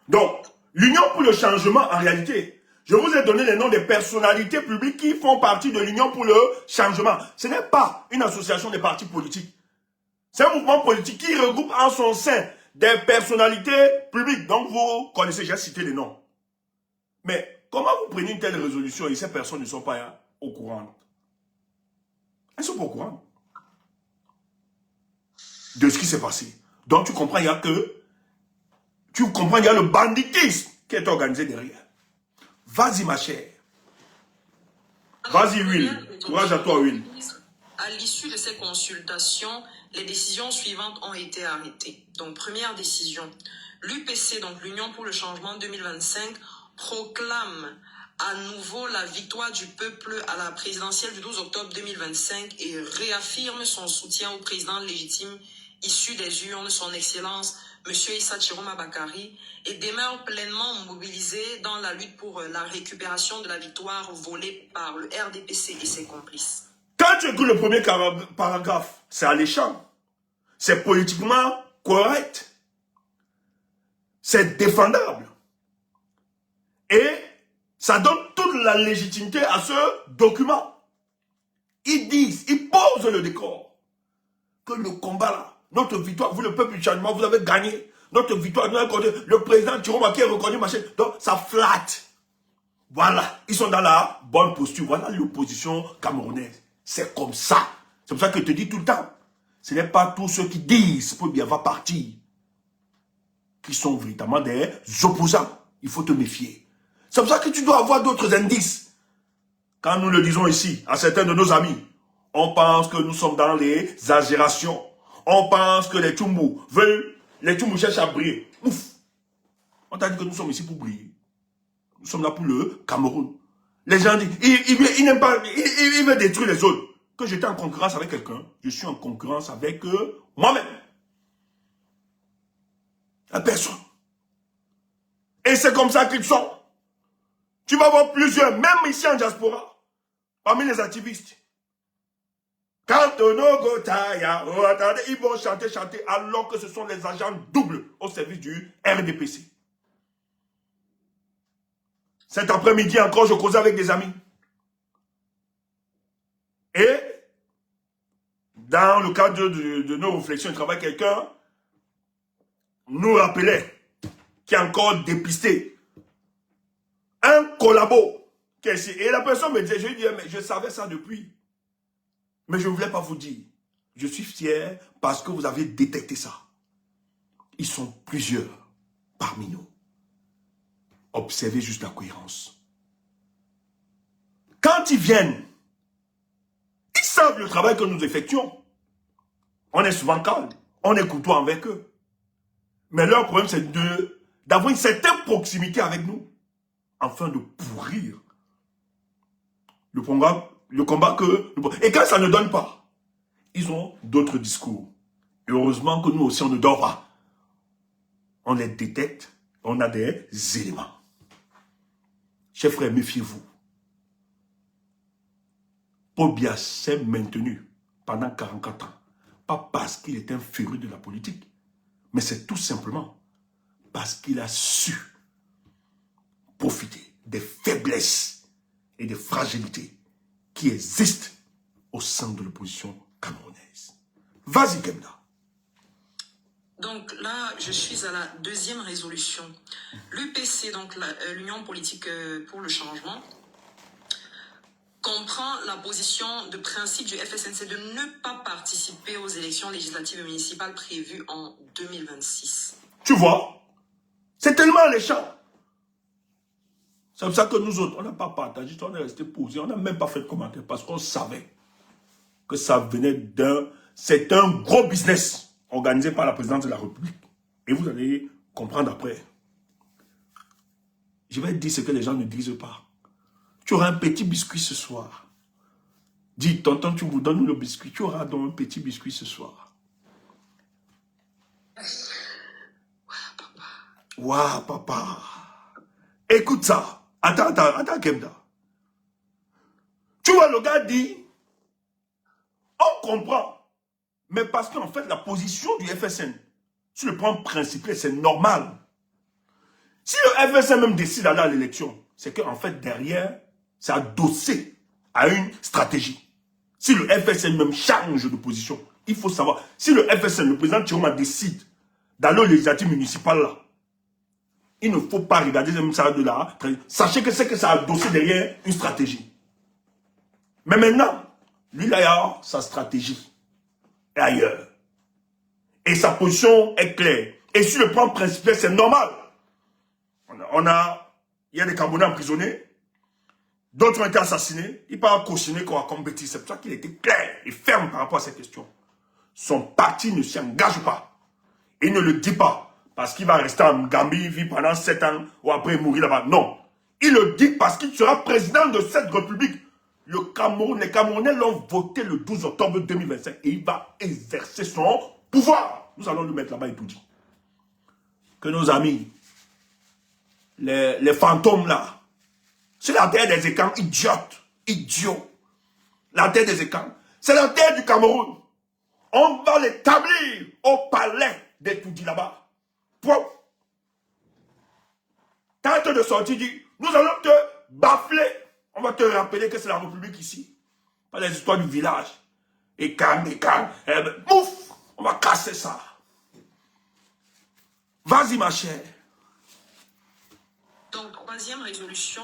Speaker 1: Donc, l'Union pour le changement, en réalité, je vous ai donné les noms des personnalités publiques qui font partie de l'Union pour le changement. Ce n'est pas une association des partis politiques. C'est un mouvement politique qui regroupe en son sein des personnalités publiques. Donc, vous connaissez, j'ai cité les noms. Mais comment vous prenez une telle résolution et ces personnes ne sont pas au courant? Elles sont pas au courant de ce qui s'est passé. Donc tu comprends, il y a le banditisme qui est organisé derrière. Vas-y ma chère. Vas-y Will. Courage à toi Will.
Speaker 2: À l'issue de ces consultations, les décisions suivantes ont été arrêtées. Donc première décision, l'UPC, donc l'Union pour le changement 2025, proclame à nouveau la victoire du peuple à la présidentielle du 12 octobre 2025 et réaffirme son soutien au président légitime issu des urnes, son Excellence, M. Issa Chiroma Bakari, et demeure pleinement mobilisé dans la lutte pour la récupération de la victoire volée par le RDPC et ses complices.
Speaker 1: Quand tu écoutes le premier paragraphe, c'est alléchant. C'est politiquement correct. C'est défendable. Et ça donne toute la légitimité à ce document. Ils disent, ils posent le décor. Que le combat là, notre victoire, vous le peuple du changement, vous avez gagné. Notre victoire, le président Chiroma qui est reconnu, machin. Donc ça flatte. Voilà, ils sont dans la bonne posture. Voilà l'opposition camerounaise. C'est comme ça. C'est pour ça que je te dis tout le temps. Ce n'est pas tous ceux qui disent que bien va partir qui sont véritablement des opposants. Il faut te méfier. C'est pour ça que tu dois avoir d'autres indices. Quand nous le disons ici, à certains de nos amis, on pense que nous sommes dans les exagérations. On pense que les Tchoumbou veulent, les Tchoumbou cherchent à briller. Ouf! On t'a dit que nous sommes ici pour briller. Nous sommes là pour le Cameroun. Les gens disent, ils n'aiment pas, ils veulent détruire les autres. Que j'étais en concurrence avec quelqu'un, je suis en concurrence avec moi-même. La personne. Et c'est comme ça qu'ils sont. Tu vas voir plusieurs, même ici en diaspora, parmi les activistes. Quand attendez, ils vont chanter, alors que ce sont les agents doubles au service du RDPC. Cet après-midi encore, je causais avec des amis. Et, dans le cadre de nos réflexions de travail, quelqu'un nous rappelait qu'il y a encore dépisté un collabo Et la personne me disait, je lui dis, mais je savais ça depuis. Mais je ne voulais pas vous dire. Je suis fier parce que vous avez détecté ça. Ils sont plusieurs parmi nous. Observez juste la cohérence. Quand ils viennent, ils savent le travail que nous effectuons. On est souvent calme. On est courtois avec eux. Mais leur problème, c'est d'avoir une certaine proximité avec nous. Afin de pourrir le combat que... Et quand ça ne donne pas, ils ont d'autres discours. Et heureusement que nous aussi, on ne dort pas. On les détecte, on a des éléments. Chers frères, méfiez-vous. Paul Biya s'est maintenu pendant 44 ans. Pas parce qu'il est un féru de la politique, mais c'est tout simplement parce qu'il a su profiter des faiblesses et des fragilités qui existent au sein de l'opposition camerounaise. Vas-y, Kemda.
Speaker 2: Donc là, je suis à la deuxième résolution. L'UPC, donc l'Union politique pour le changement, comprend la position de principe du FSNC de ne pas participer aux élections législatives et municipales prévues en 2026.
Speaker 1: Tu vois, c'est tellement alléchant. C'est comme ça que nous autres, on n'a pas partagé, on est resté posé, on n'a même pas fait de commentaire parce qu'on savait que ça venait c'est un gros business organisé par la présidence de la République. Et vous allez comprendre après. Je vais dire ce que les gens ne disent pas. Tu auras un petit biscuit ce soir. Dis, tonton, tu vous donnes le biscuit. Tu auras donc un petit biscuit ce soir. Waouh, papa. Écoute ça. Attends, Kemda. Tu vois, le gars dit, on comprend. Mais parce qu'en fait, la position du FSN, sur le plan principal, c'est normal. Si le FSN même décide d'aller à l'élection, c'est qu'en fait, derrière, c'est adossé à une stratégie. Si le FSN même change de position, il faut savoir, si le FSN, le président Tchiroma décide d'aller aux législatives municipales là, il ne faut pas regarder même ça de là. Sachez que c'est que ça a adossé derrière une stratégie. Mais maintenant, lui là, il a sa stratégie est ailleurs. Et sa position est claire. Et sur le plan principal, c'est normal. Il y a des Camerounais emprisonnés. D'autres ont été assassinés. Il part cautionner qu'on va compétir. C'est pour ça qu'il était clair et ferme par rapport à cette question. Son parti ne s'y engage pas. Il ne le dit pas. Parce qu'il va rester en Gambie, vivre pendant 7 ans, ou après mourir là-bas. Non. Il le dit parce qu'il sera président de cette république. Les Camerounais l'ont voté le 12 octobre 2025. Et il va exercer son pouvoir. Nous allons le mettre là-bas et tout dire. Que nos amis, les fantômes là, c'est la terre des écans idiots. La terre des écans, c'est la terre du Cameroun. On va l'établir au palais d'Etoudi là-bas. Tente de sortir, dit, nous allons te bafler. On va te rappeler que c'est la République ici. Pas les histoires du village. Et calme. Ouf, on va casser ça. Vas-y, ma chère.
Speaker 2: Donc, troisième résolution,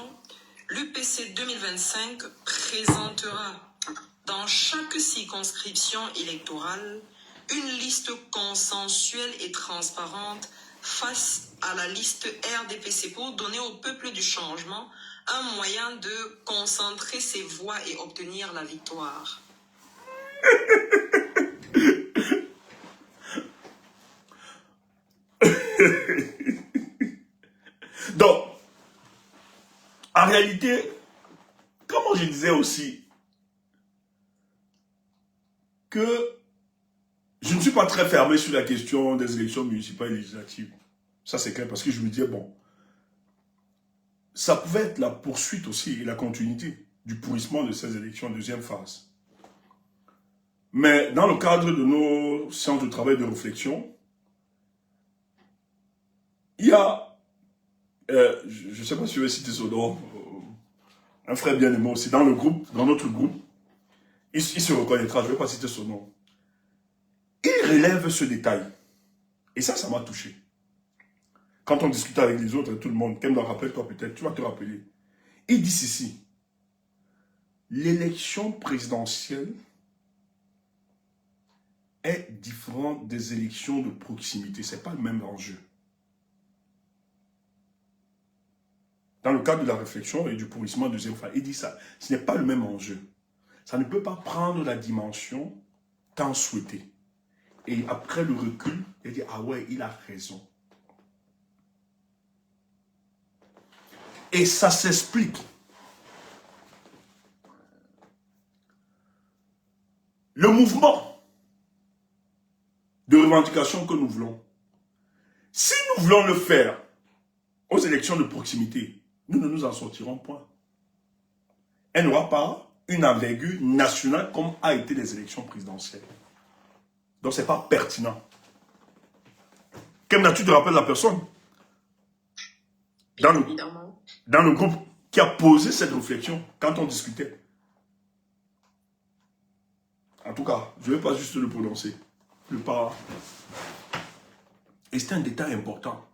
Speaker 2: l'UPC 2025 présentera dans chaque circonscription électorale une liste consensuelle et transparente face à la liste RDPC pour donner au peuple du changement un moyen de concentrer ses voix et obtenir la victoire.
Speaker 1: Donc, en réalité, comme je disais aussi, que je ne suis pas très fermé sur la question des élections municipales et législatives. Ça, c'est clair, parce que je me disais, bon, ça pouvait être la poursuite aussi et la continuité du pourrissement de ces élections en deuxième phase. Mais dans le cadre de nos séances de travail de réflexion, il y a, je ne sais pas si je vais citer son nom, un frère bien-aimé aussi, dans notre groupe, il se reconnaîtra, je ne vais pas citer son nom. Il relève ce détail. Et ça m'a touché. Quand on discutait avec les autres, tout le monde, Kem doit rappeler toi peut-être, tu vas te rappeler. Il dit ceci, l'élection présidentielle est différente des élections de proximité. Ce n'est pas le même enjeu. Dans le cadre de la réflexion et du pourrissement de Zéopha, il dit ça. Ce n'est pas le même enjeu. Ça ne peut pas prendre la dimension tant souhaitée. Et après le recul, il dit, ah ouais, il a raison. Et ça s'explique. Le mouvement de revendication que nous voulons, si nous voulons le faire aux élections de proximité, nous ne nous en sortirons point. Elle n'aura pas une envergure nationale comme a été les élections présidentielles. Donc ce n'est pas pertinent. Kemna, tu te rappelles la personne dans le groupe qui a posé cette réflexion quand on discutait. En tout cas, je ne vais pas juste le prononcer. Et c'est un détail important.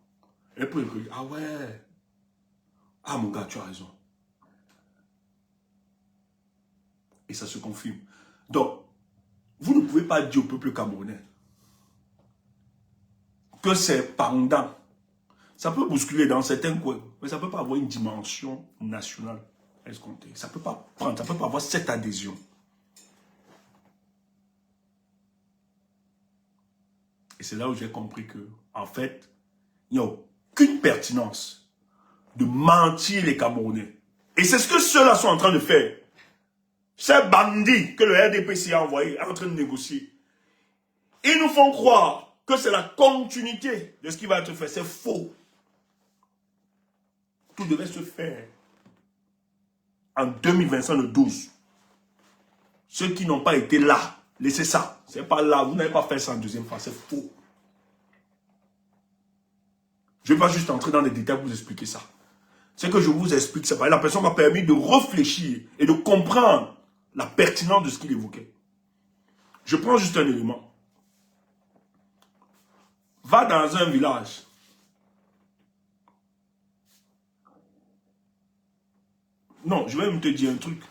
Speaker 1: Elle peut dire, ah ouais, ah mon gars, tu as raison. Et ça se confirme. Donc, vous ne pouvez pas dire au peuple camerounais que c'est pendant. Ça peut bousculer dans certains coins, mais ça ne peut pas avoir une dimension nationale escomptée. Ça ne peut pas prendre, ça ne peut pas avoir cette adhésion. Et c'est là où j'ai compris que, en fait, il n'y a aucune pertinence de mentir les Camerounais. Et c'est ce que ceux-là sont en train de faire. Ces bandits que le RDPC a envoyés, en train de négocier. Ils nous font croire que c'est la continuité de ce qui va être fait. C'est faux. Tout devait se faire en 2025, le 12. Ceux qui n'ont pas été là, laissez ça. C'est pas là. Vous n'avez pas fait ça en deuxième fois. C'est faux. Je ne vais pas juste entrer dans les détails pour vous expliquer ça. Ce que je vous explique, c'est que la personne m'a permis de réfléchir et de comprendre la pertinence de ce qu'il évoquait. Je prends juste un élément. Va dans un village. Non, je vais même te dire un truc.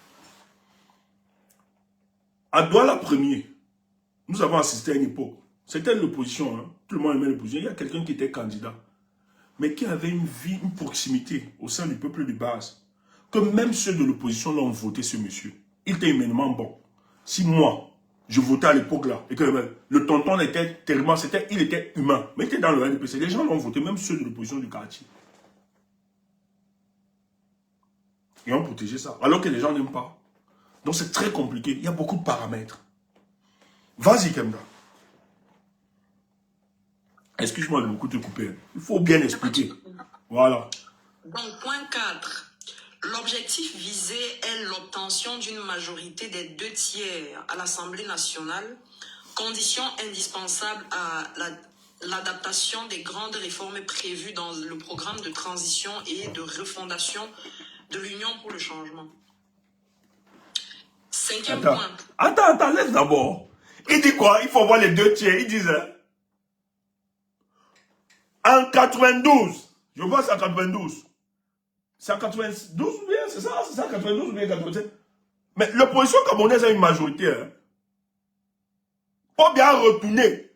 Speaker 1: À Douala premier, nous avons assisté à une époque. C'était l'opposition. Hein. Tout le monde aimait l'opposition. Il y a quelqu'un qui était candidat. Mais qui avait une vie, une proximité au sein du peuple de base. Que même ceux de l'opposition l'ont voté, ce monsieur. Il était humainement bon. Si moi, je votais à l'époque là, et que le tonton était tellement, il était humain, mais il était dans le NPC, les gens l'ont voté, même ceux de l'opposition du quartier. Ils ont protégé ça, alors que les gens n'aiment pas. Donc c'est très compliqué, il y a beaucoup de paramètres. Vas-y Kemda. Excuse-moi de beaucoup te couper. Il faut bien expliquer. Voilà.
Speaker 2: Donc, point 4. L'objectif visé est l'obtention d'une majorité des 2/3 à l'Assemblée nationale, condition indispensable à l'adaptation des grandes réformes prévues dans le programme de transition et de refondation de l'Union pour le changement. 5e point.
Speaker 1: Attends, laisse d'abord. Il dit quoi? Il faut voir les 2/3. Il disait... En 92, je vois c'est en 92. C'est en 92 ou bien, c'est ça? C'est ça, 92 ou bien 87? Mais l'opposition camerounaise a une majorité. Hein. Pas bien retourner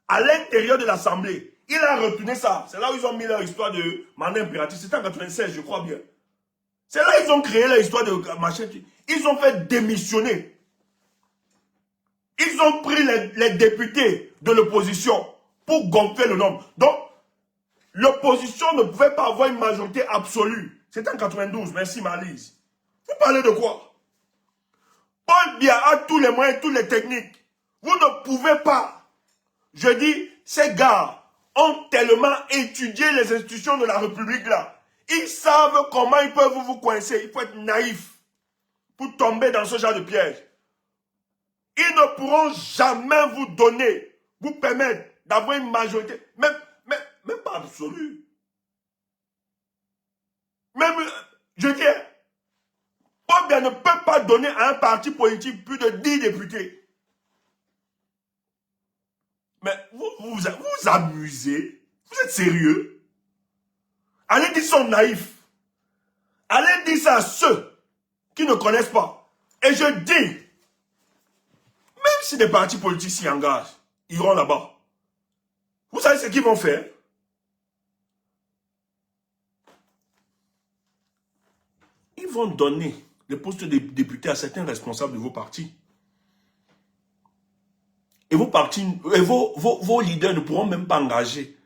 Speaker 1: à l'intérieur de l'Assemblée. Il a retourné ça. C'est là où ils ont mis leur histoire de mandat impératif. C'était en 96, je crois bien. C'est là où ils ont créé leur histoire de machin. Ils ont fait démissionner. Ils ont pris les députés de l'opposition pour gonfler le nombre. Donc, l'opposition ne pouvait pas avoir une majorité absolue. C'était en 92. Merci, Marlise. Vous parlez de quoi? Paul Biya a tous les moyens, toutes les techniques. Vous ne pouvez pas. Je dis, ces gars ont tellement étudié les institutions de la République là. Ils savent comment ils peuvent vous coincer. Il faut être naïf pour tomber dans ce genre de piège. Ils ne pourront jamais vous donner, vous permettre d'avoir une majorité, même pas absolue. Même, je dis, Paul Biya ne peut pas donner à un parti politique plus de 10 députés. Mais vous amusez. Vous êtes sérieux? Allez dire qu'ils sont naïfs. Allez dire ça à ceux qui ne connaissent pas. Et je dis, même si des partis politiques s'y engagent, ils iront là-bas. Vous savez ce qu'ils vont faire? Ils vont donner des postes de députés à certains responsables de vos partis. Et vos partis, et vos leaders ne pourront même pas engager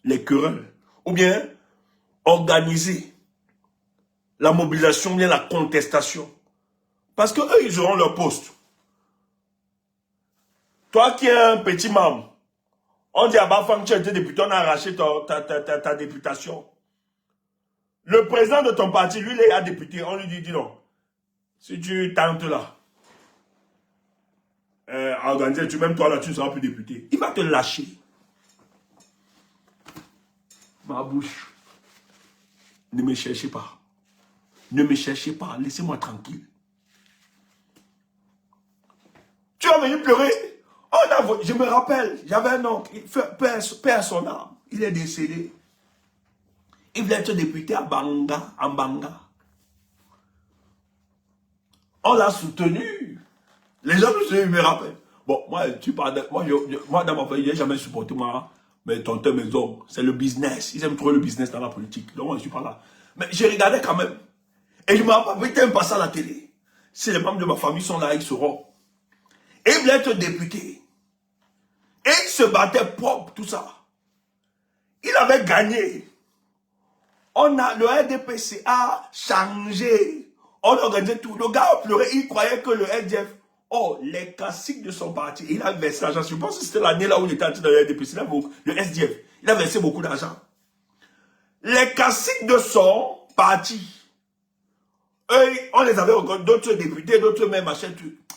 Speaker 1: les querelles. Ou bien organiser la mobilisation, ou bien la contestation. Parce que eux, ils auront leur poste. Toi qui es un petit membre, on dit à Bafang, tu as été député, on a arraché ta députation. Le président de ton parti, lui, il est député. On lui dit, dis non. Si tu tentes là, à organiser, même toi là, tu ne seras plus député. Il va te lâcher. Ma bouche. Ne me cherchez pas. Ne me cherchez pas. Laissez-moi tranquille. Tu vas venir pleurer. Je me rappelle, j'avais un oncle, père son âme. Il est décédé. Il voulait être député à Banga, en Banga. On l'a soutenu. Les gens me rappellent. Bon, moi, dans ma famille, je n'ai jamais supporté mes tontins, mes hommes. C'est le business. Ils aiment trop le business dans la politique. Donc, moi, je ne suis pas là. Mais j'ai regardé quand même. Et je me rappelle, putain, passé à la télé. Si les membres de ma famille sont là, ils seront. Et il voulait être député. Et il se battait propre, tout ça. Il avait gagné. Le RDPC a changé. On organisait tout. Le gars a pleuré. Il croyait que le RDF, les classiques de son parti, il a versé l'argent. Je pense que c'était l'année là où il était entré dans le RDPC. Le SDF, il a versé beaucoup d'argent. Les classiques de son parti, eux, on les avait, d'autres députés, d'autres même machin,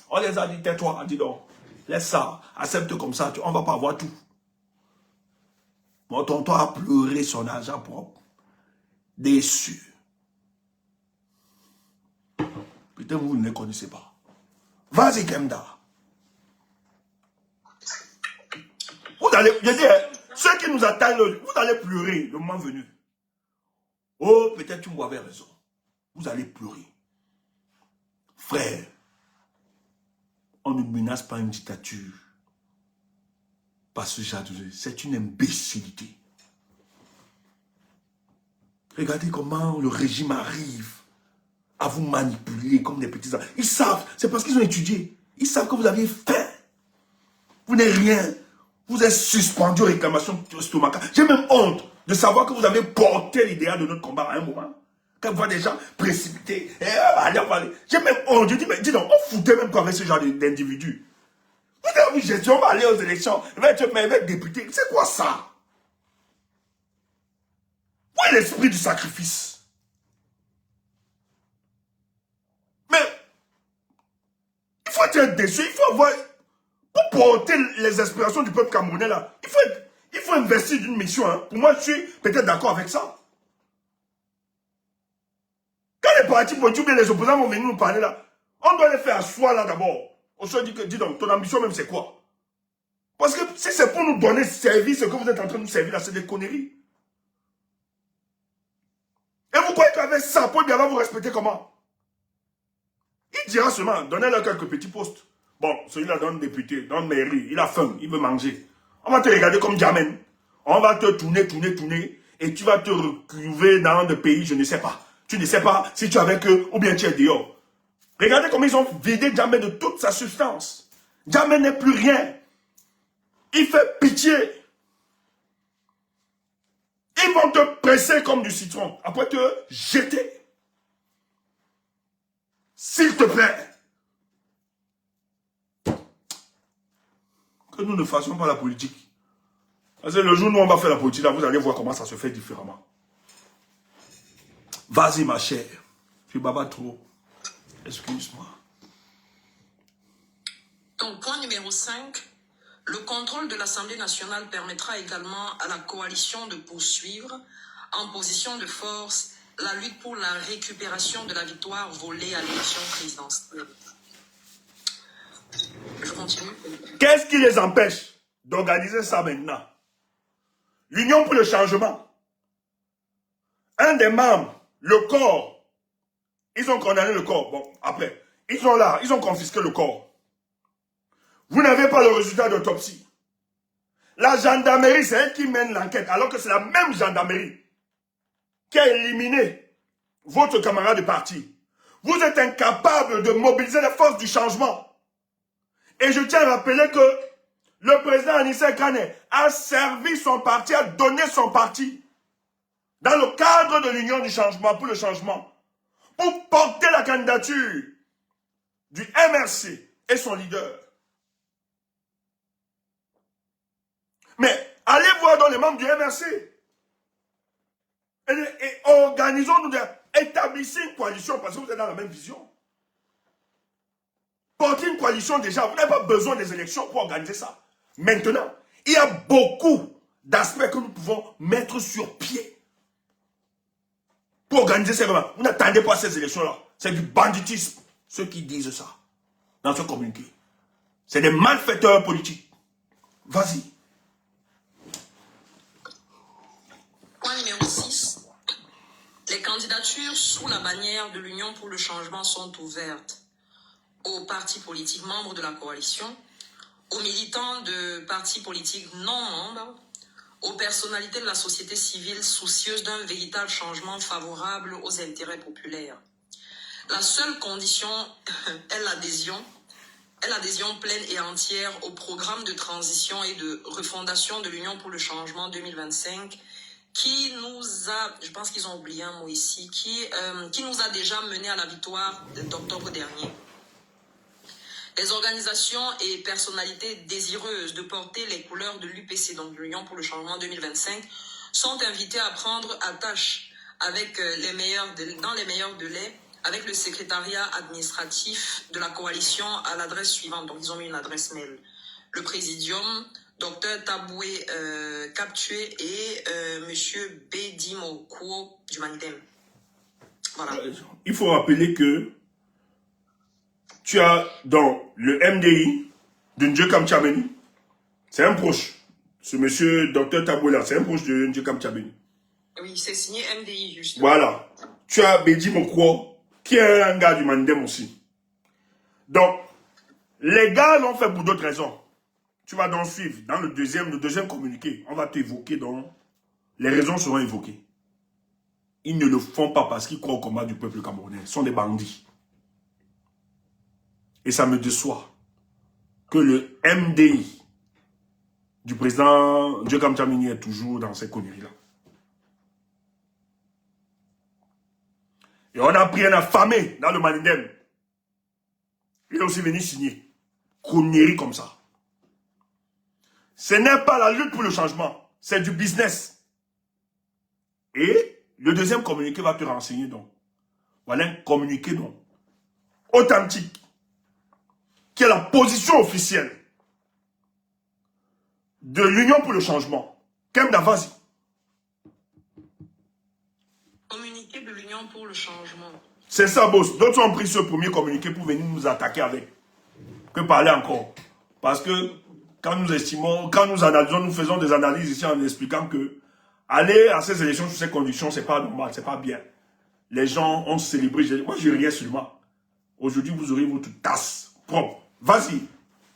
Speaker 1: on les a dit, tais-toi, dis donc, laisse ça, accepte comme ça, on ne va pas avoir tout. Mon tonton a pleuré son argent propre, déçu. Peut-être vous ne les connaissez pas. Vas-y, Kemda. Vous allez, je dis, ceux qui nous attendent, vous allez pleurer le moment venu. Oh, peut-être vous avez raison. Vous allez pleurer. Frère, on ne menace pas une dictature par ce genre de... C'est une imbécilité. Regardez comment le régime arrive à vous manipuler comme des petits enfants. Ils savent, c'est parce qu'ils ont étudié. Ils savent que vous avez faim. Vous n'êtes rien. Vous êtes suspendu aux réclamations stomacales. J'ai même honte de savoir que vous avez porté l'idéal de notre combat à un moment. Quand vous voyez des gens précipités, j'ai même honte. Je dis, mais dis donc, on foutait même quoi avec ce genre d'individus. Vous avez vu, gestion, on va aller aux élections, il va être député. C'est quoi ça? Où est l'esprit du sacrifice? Mais, il faut être déçu, il faut avoir... Pour porter les aspirations du peuple camerounais là, il faut investir d'une mission. Hein. Pour moi, je suis peut-être d'accord avec ça. Quand les partis politiques et les opposants vont venir nous parler là, on doit les faire asseoir là d'abord. On se dit que, dis donc, ton ambition même c'est quoi? Parce que si c'est pour nous donner service, ce que vous êtes en train de nous servir là, c'est des conneries. Et vous croyez qu'avec ça, Paul Biya va vous respecter comment? Il dira seulement, donnez-leur quelques petits postes. Bon, celui-là donne député, donne mairie, il a faim, il veut manger. On va te regarder comme Djamène. On va te tourner, et tu vas te retrouver dans des pays, je ne sais pas. Tu ne sais pas si tu es avec eux ou bien tu es dehors. Regardez comment ils ont vidé Djamène de toute sa substance. Djamène n'est plus rien. Il fait pitié. Ils vont te presser comme du citron, après te jeter. S'il te plaît. Que nous ne fassions pas la politique. Parce que le jour où on va faire la politique, là, vous allez voir comment ça se fait différemment. Vas-y, ma chère. Tu babas trop. Excuse-moi.
Speaker 2: Donc, point numéro 5. Le contrôle de l'Assemblée nationale permettra également à la coalition de poursuivre, en position de force, la lutte pour la récupération de la victoire volée à l'élection présidentielle. Je continue.
Speaker 1: Qu'est-ce qui les empêche d'organiser ça maintenant? L'Union pour le changement. Un des membres, le corps, ils ont condamné le corps. Bon, après, Ils sont là, ils ont confisqué le corps. Vous n'avez pas le résultat d'autopsie. La gendarmerie, c'est elle qui mène l'enquête, alors que c'est la même gendarmerie qui a éliminé votre camarade de parti. Vous êtes incapable de mobiliser les forces du changement. Et je tiens à rappeler que le président Anissé Kane a servi son parti, a donné son parti dans le cadre de l'Union du changement, pour le changement, pour porter la candidature du MRC et son leader. Mais allez voir dans les membres du MRC et organisons-nous, établissez une coalition parce que vous êtes dans la même vision. Portez une coalition déjà, vous n'avez pas besoin des élections pour organiser ça. Maintenant, il y a beaucoup d'aspects que nous pouvons mettre sur pied pour organiser ces événements. Vous n'attendez pas ces élections-là. C'est du banditisme, ceux qui disent ça dans ce communiqué. C'est des malfaiteurs politiques. Vas-y.
Speaker 2: Point numéro 6. Les candidatures sous la bannière de l'Union pour le changement sont ouvertes aux partis politiques membres de la coalition, aux militants de partis politiques non membres, aux personnalités de la société civile soucieuses d'un véritable changement favorable aux intérêts populaires. La seule condition est l'adhésion pleine et entière au programme de transition et de refondation de l'Union pour le changement 2025 qui nous a, je pense qu'ils ont oublié un mot ici, qui nous a déjà mené à la victoire d'octobre dernier. Les organisations et personnalités désireuses de porter les couleurs de l'UPC, donc de l'Union pour le changement 2025, sont invitées à prendre attache avec dans les meilleurs délais avec le secrétariat administratif de la coalition à l'adresse suivante. Donc, ils ont mis une adresse mail. Le présidium, Dr Taboué Captué et Monsieur Bédimo Kouo du Manidem. Voilà.
Speaker 1: Il faut rappeler que tu as dans le MDI de Ndjekam Tchabeni, c'est un proche. Ce monsieur Dr Taboué là, c'est un proche de Ndjekam Tchabeni.
Speaker 2: Oui, c'est signé MDI juste.
Speaker 1: Voilà. Tu as Bédimo Kouo, qui est un gars du Manidem aussi. Donc, les gars l'ont fait pour d'autres raisons. Tu vas donc suivre dans le deuxième communiqué. On va t'évoquer donc. Les raisons seront évoquées. Ils ne le font pas parce qu'ils croient au combat du peuple camerounais. Ils sont des bandits. Et ça me déçoit que le MDI du président Ndjekam Tchabeni est toujours dans ces conneries-là. Et on a pris un affamé dans le Manidem. Il est aussi venu signer. Conneries comme ça. Ce n'est pas la lutte pour le changement. C'est du business. Et le deuxième communiqué va te renseigner donc. Voilà un communiqué donc authentique. Qui est la position officielle de l'Union pour le changement. Kemda, vas-y.
Speaker 2: Communiqué de l'Union pour le changement.
Speaker 1: C'est ça, boss. D'autres ont pris ce premier communiqué pour venir nous attaquer avec. Que parler encore. Parce que quand nous estimons, quand nous analysons, nous faisons des analyses ici en expliquant que aller à ces élections sous ces conditions, c'est pas normal, c'est pas bien. Les gens ont célébré. Moi, je riais seulement. Aujourd'hui, vous aurez votre tasse propre. Vas-y.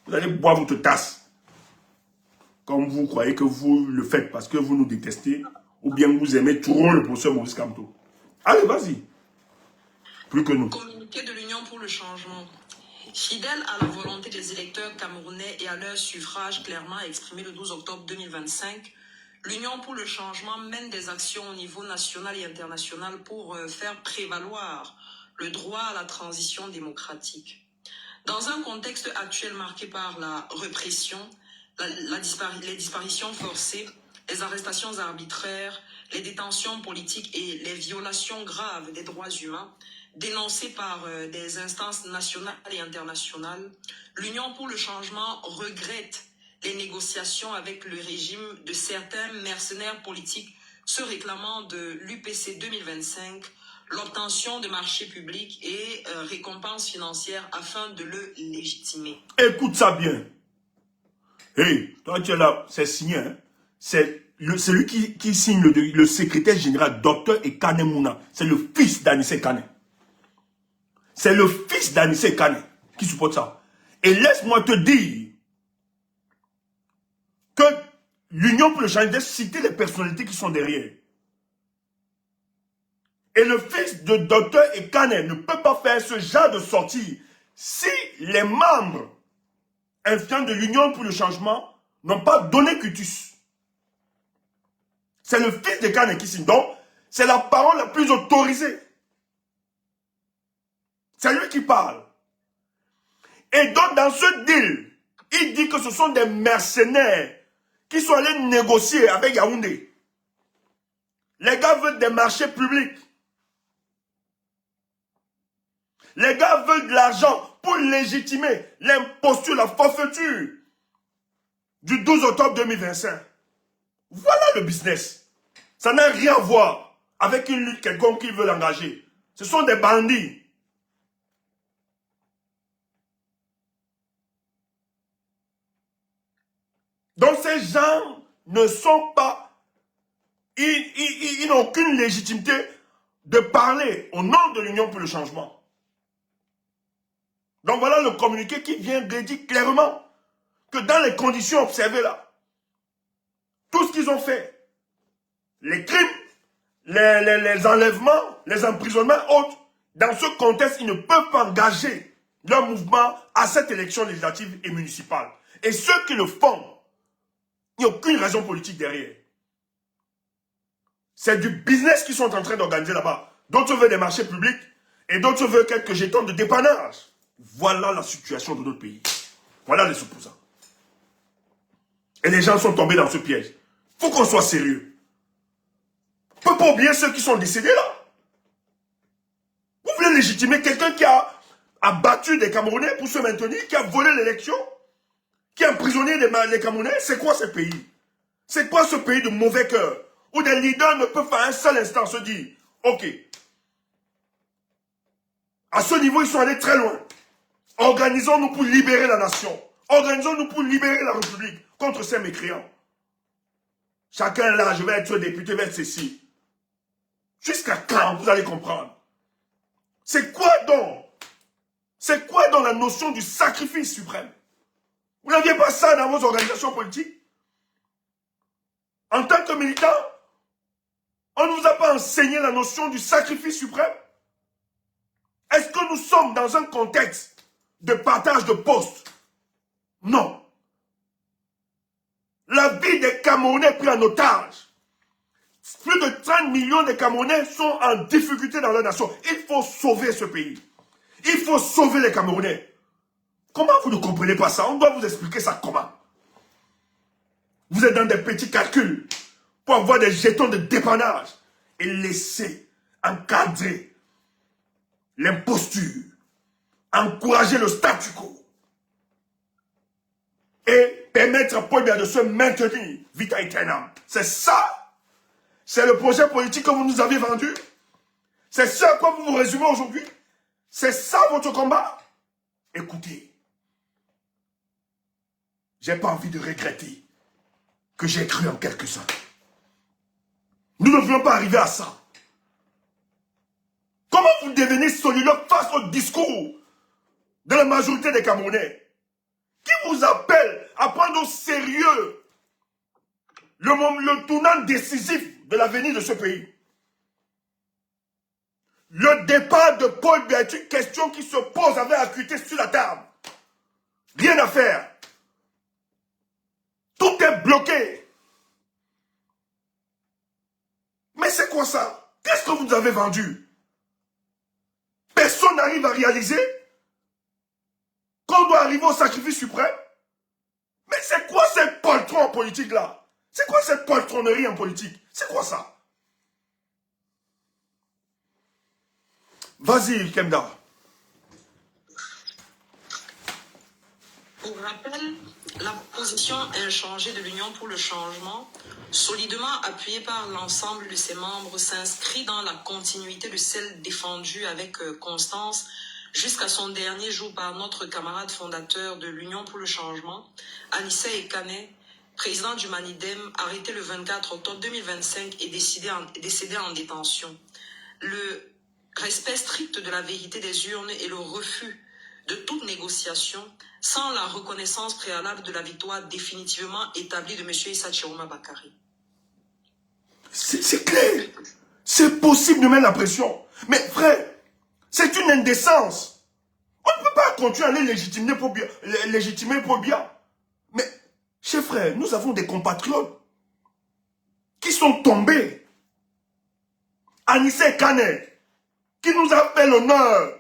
Speaker 1: Vous allez boire votre tasse. Comme vous croyez que vous le faites parce que vous nous détestez ou bien vous aimez trop le professeur Maurice Kamto. Allez, vas-y. Plus que nous.
Speaker 2: Communiqué de l'Union pour le changement. Fidèle à la volonté des électeurs camerounais et à leur suffrage clairement exprimé le 12 octobre 2025, l'Union pour le changement mène des actions au niveau national et international pour faire prévaloir le droit à la transition démocratique. Dans un contexte actuel marqué par la répression, les disparitions forcées, les arrestations arbitraires, les détentions politiques et les violations graves des droits humains, dénoncées par des instances nationales et internationales, l'Union pour le changement regrette les négociations avec le régime de certains mercenaires politiques se réclamant de l'UPC 2025, l'obtention de marchés publics et récompenses financières afin de le légitimer.
Speaker 1: Écoute ça bien. Hey, toi tu es là, c'est signé. Hein? C'est celui qui signe le secrétaire général, Dr Ekane Mouna. C'est le fils d'Anissé Kane. C'est le fils d'Anissé Kane qui supporte ça. Et laisse-moi te dire que l'Union pour le changement, citer les personnalités qui sont derrière. Et le fils de Dr Ekane ne peut pas faire ce genre de sortie si les membres influents de l'Union pour le changement n'ont pas donné cutus. C'est le fils de Kane qui signe. Donc, c'est la parole la plus autorisée. C'est lui qui parle. Et donc, dans ce deal, il dit que ce sont des mercenaires qui sont allés négocier avec Yaoundé. Les gars veulent des marchés publics. Les gars veulent de l'argent pour légitimer l'imposture, la forfaiture du 12 octobre 2025. Voilà le business. Ça n'a rien à voir avec une lutte quelconque qu'ils veulent engager. Ce sont des bandits. Donc ces gens ne sont pas... Ils n'ont aucune légitimité de parler au nom de l'Union pour le changement. Donc voilà le communiqué qui vient de dire clairement que dans les conditions observées là, tout ce qu'ils ont fait, les crimes, les enlèvements, les emprisonnements autres, dans ce contexte, ils ne peuvent pas engager leur mouvement à cette élection législative et municipale. Et ceux qui le font, il n'y a aucune raison politique derrière. C'est du business qu'ils sont en train d'organiser là-bas. D'autres veulent des marchés publics et d'autres veulent quelques jetons de dépannage. Voilà la situation de notre pays. Voilà les opposants. Et les gens sont tombés dans ce piège. Il faut qu'on soit sérieux. On ne peut pas oublier ceux qui sont décédés là. Vous voulez légitimer quelqu'un qui a battu des Camerounais pour se maintenir, qui a volé l'élection, qui a emprisonné les Camerounais? C'est quoi ce pays? C'est quoi ce pays de mauvais cœur où des leaders ne peuvent pas un seul instant se dire ok, à ce niveau ils sont allés très loin. Organisons-nous pour libérer la nation. Organisons-nous pour libérer la République contre ces mécréants. Chacun là, je vais être député, je vais être ceci. Jusqu'à quand vous allez comprendre? C'est quoi donc? C'est quoi dans la notion du sacrifice suprême? Vous n'aviez pas ça dans vos organisations politiques? En tant que militant, on ne vous a pas enseigné la notion du sacrifice suprême? Est-ce que nous sommes dans un contexte de partage de postes? Non. La vie des Camerounais est prise en otage. Plus de 30 millions de Camerounais sont en difficulté dans leur nation. Il faut sauver ce pays. Il faut sauver les Camerounais. Comment vous ne comprenez pas ça? On doit vous expliquer ça comment? Vous êtes dans des petits calculs pour avoir des jetons de dépannage et laisser encadrer l'imposture, encourager le statu quo et permettre à Paul Biya de se maintenir vita aeternam. C'est ça. C'est le projet politique que vous nous avez vendu. C'est ça à quoi vous vous résumez aujourd'hui. C'est ça votre combat. Écoutez, j'ai pas envie de regretter que j'ai cru en quelques-uns. Nous ne voulons pas arriver à ça. Comment vous devenez soliloque face au discours de la majorité des Camerounais qui vous appelle à prendre au sérieux le tournant décisif de l'avenir de ce pays? Le départ de Paul Biya est une question qui se pose avec acuité sur la table. Rien à faire. Tout est bloqué. Mais c'est quoi ça? Qu'est-ce que vous nous avez vendu? Personne n'arrive à réaliser qu'on doit arriver au sacrifice suprême. Mais c'est quoi cette poltron en politique là? C'est quoi cette poltronnerie en politique? C'est quoi ça? Vas-y, Kemda.
Speaker 2: Pour rappel, la position inchangée de l'Union pour le changement, solidement appuyée par l'ensemble de ses membres, s'inscrit dans la continuité de celle défendue avec constance jusqu'à son dernier jour par notre camarade fondateur de l'Union pour le changement, Anissé Ekane, président du Manidem, arrêté le 24 octobre 2025 et décédé en détention. Le respect strict de la vérité des urnes et le refus de toute négociation sans la reconnaissance préalable de la victoire définitivement établie de M. Issa Chiroma Bakary.
Speaker 1: C'est clair. C'est possible de mettre la pression. Mais frère, c'est une indécence. On ne peut pas continuer à les légitimer pour bien. Mais, chers frères, nous avons des compatriotes qui sont tombés. Anissé Kane, qui nous a fait l'honneur,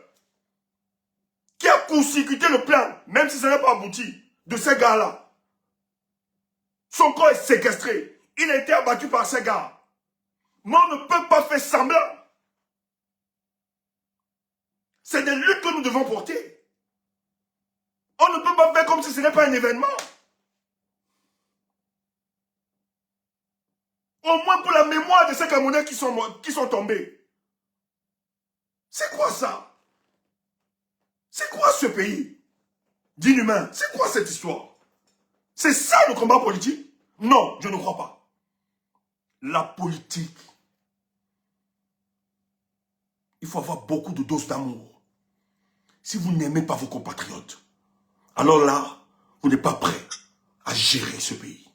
Speaker 1: qui a court-circuité le plan, même si ça n'a pas abouti, de ces gars-là. Son corps est séquestré. Il a été abattu par ces gars. Mais on ne peut pas faire semblant. C'est des luttes que nous devons porter. On ne peut pas faire comme si ce n'est pas un événement. Au moins pour la mémoire de ces Camerounais qui sont tombés. C'est quoi ça? C'est quoi ce pays d'inhumain? C'est quoi cette histoire? C'est ça le combat politique? Non, je ne crois pas. La politique, il faut avoir beaucoup de doses d'amour. Si vous n'aimez pas vos compatriotes, alors là, vous n'êtes pas prêt à gérer ce pays.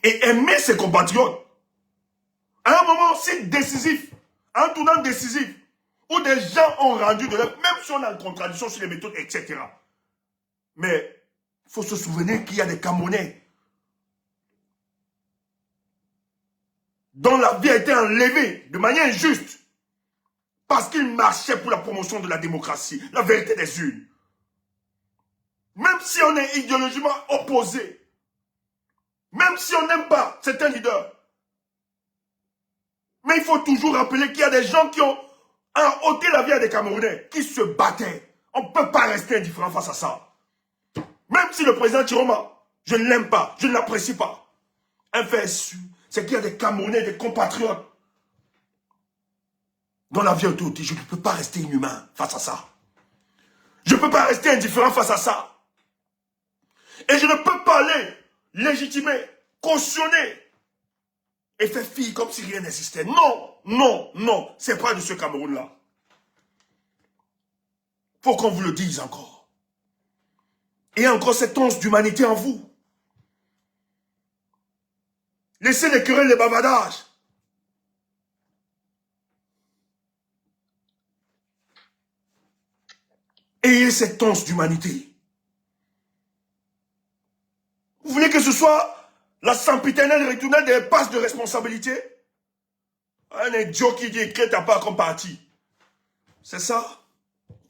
Speaker 1: Et aimer ses compatriotes, à un moment si décisif, à un tournant décisif, où des gens ont rendu de leur, même si on a une contradiction sur les méthodes, etc. Mais il faut se souvenir qu'il y a des Camerounais dont la vie a été enlevée de manière injuste parce qu'ils marchaient pour la promotion de la démocratie, la vérité des urnes. Même si on est idéologiquement opposé, même si on n'aime pas certains leaders, mais il faut toujours rappeler qu'il y a des gens qui ont ôté la vie à des Camerounais, qui se battaient. On ne peut pas rester indifférent face à ça. Même si le président Chiroma, je ne l'aime pas, je ne l'apprécie pas. Un fait sûr, c'est qu'il y a des Camerounais, des compatriotes, dont la vie a été ôtée. Je ne peux pas rester inhumain face à ça. Je ne peux pas rester indifférent face à ça. Et je ne peux pas aller légitimer, cautionner et faire fi comme si rien n'existait. Non, non, non, c'est pas de ce Cameroun-là. Faut qu'on vous le dise encore. Et encore cette once d'humanité en vous. Laissez les querelles, les bavardages. Ayez cette once d'humanité. Vous voulez que ce soit la sempiternelle ritournelle des passes de responsabilité? Un idiot qui dit crée ta part comme parti. C'est ça.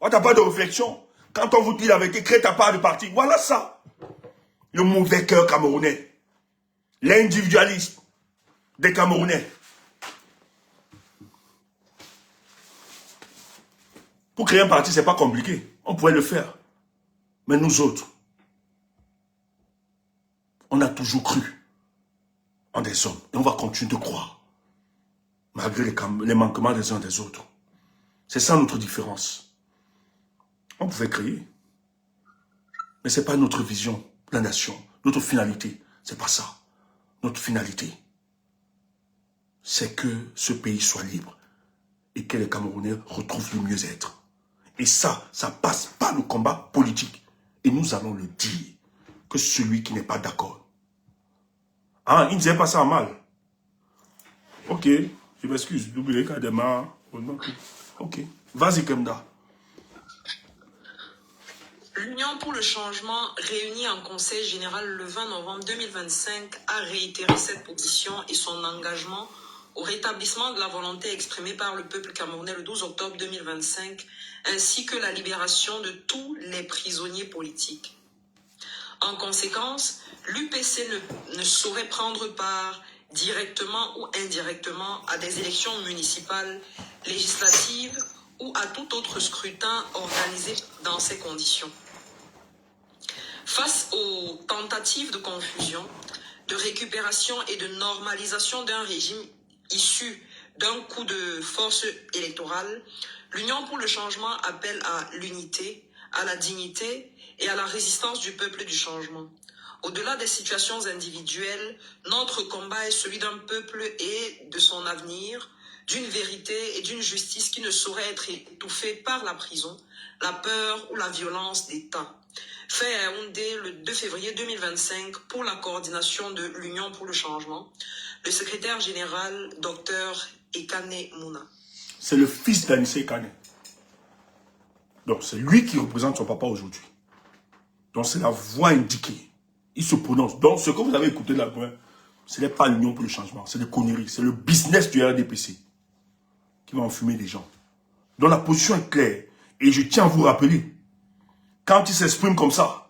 Speaker 1: On n'a pas de réflexion. Quand on vous dit la vérité, crée ta part de parti. Voilà ça. Le mauvais cœur camerounais. L'individualisme des Camerounais. Pour créer un parti, c'est pas compliqué. On pourrait le faire. Mais nous autres, on a toujours cru en des hommes. Et on va continuer de croire. Malgré les manquements des uns des autres. C'est ça notre différence. On pouvait créer. Mais ce n'est pas notre vision, la nation. Notre finalité, c'est pas ça. Notre finalité, c'est que ce pays soit libre. Et que les Camerounais retrouvent le mieux-être. Et ça passe par le combat politique. Et nous allons le dire. Que celui qui n'est pas d'accord. Ah, il ne disait pas ça en mal. Ok, je m'excuse. N'oubliez qu'à demain. Ok, vas-y Kemda.
Speaker 2: L'Union pour le changement, réunie en Conseil général le 20 novembre 2025, a réitéré cette position et son engagement au rétablissement de la volonté exprimée par le peuple camerounais le 12 octobre 2025, ainsi que la libération de tous les prisonniers politiques. En conséquence, l'UPC ne saurait prendre part directement ou indirectement à des élections municipales, législatives ou à tout autre scrutin organisé dans ces conditions. Face aux tentatives de confusion, de récupération et de normalisation d'un régime issu d'un coup de force électorale, l'Union pour le changement appelle à l'unité, à la dignité et à la résistance du peuple du changement. Au-delà des situations individuelles, notre combat est celui d'un peuple et de son avenir, d'une vérité et d'une justice qui ne saurait être étouffée par la prison, la peur ou la violence d'État. Fait à Yaoundé le 2 février 2025 pour la coordination de l'Union pour le changement, le secrétaire général, Dr Ekane Mouna.
Speaker 1: C'est le fils d'Anissé Ekane. Donc, c'est lui qui représente son papa aujourd'hui. Donc, c'est la voix indiquée. Il se prononce. Donc, ce que vous avez écouté là, ce n'est pas l'Union pour le changement. C'est des conneries. C'est le business du RDPC qui va enfumer les gens. Donc, la position est claire. Et je tiens à vous rappeler, quand il s'exprime comme ça,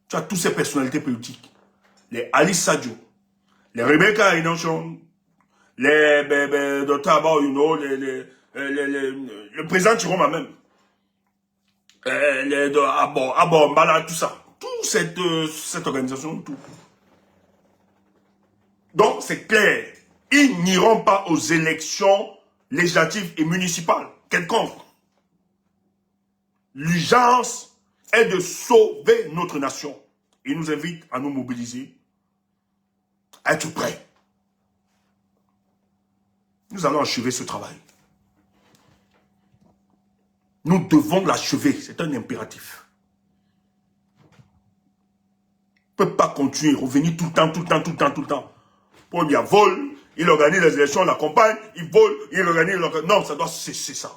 Speaker 1: tu as toutes ces personnalités politiques. Les Alice Sadio, les Rebecca Inonchon, les Dr. Abaoyuno, le président Chiroma même. Mbala, tout ça. Toute cette organisation, tout. Donc, c'est clair. Ils n'iront pas aux élections législatives et municipales. Quelconque. L'urgence est de sauver notre nation. Ils nous invitent à nous mobiliser, à être prêts. Nous allons achever ce travail. Nous devons l'achever, c'est un impératif. On ne peut pas continuer, revenir tout le temps. Paul, il vole, il organise les élections, on l'accompagne, il vole, il organise... Non, ça doit cesser ça.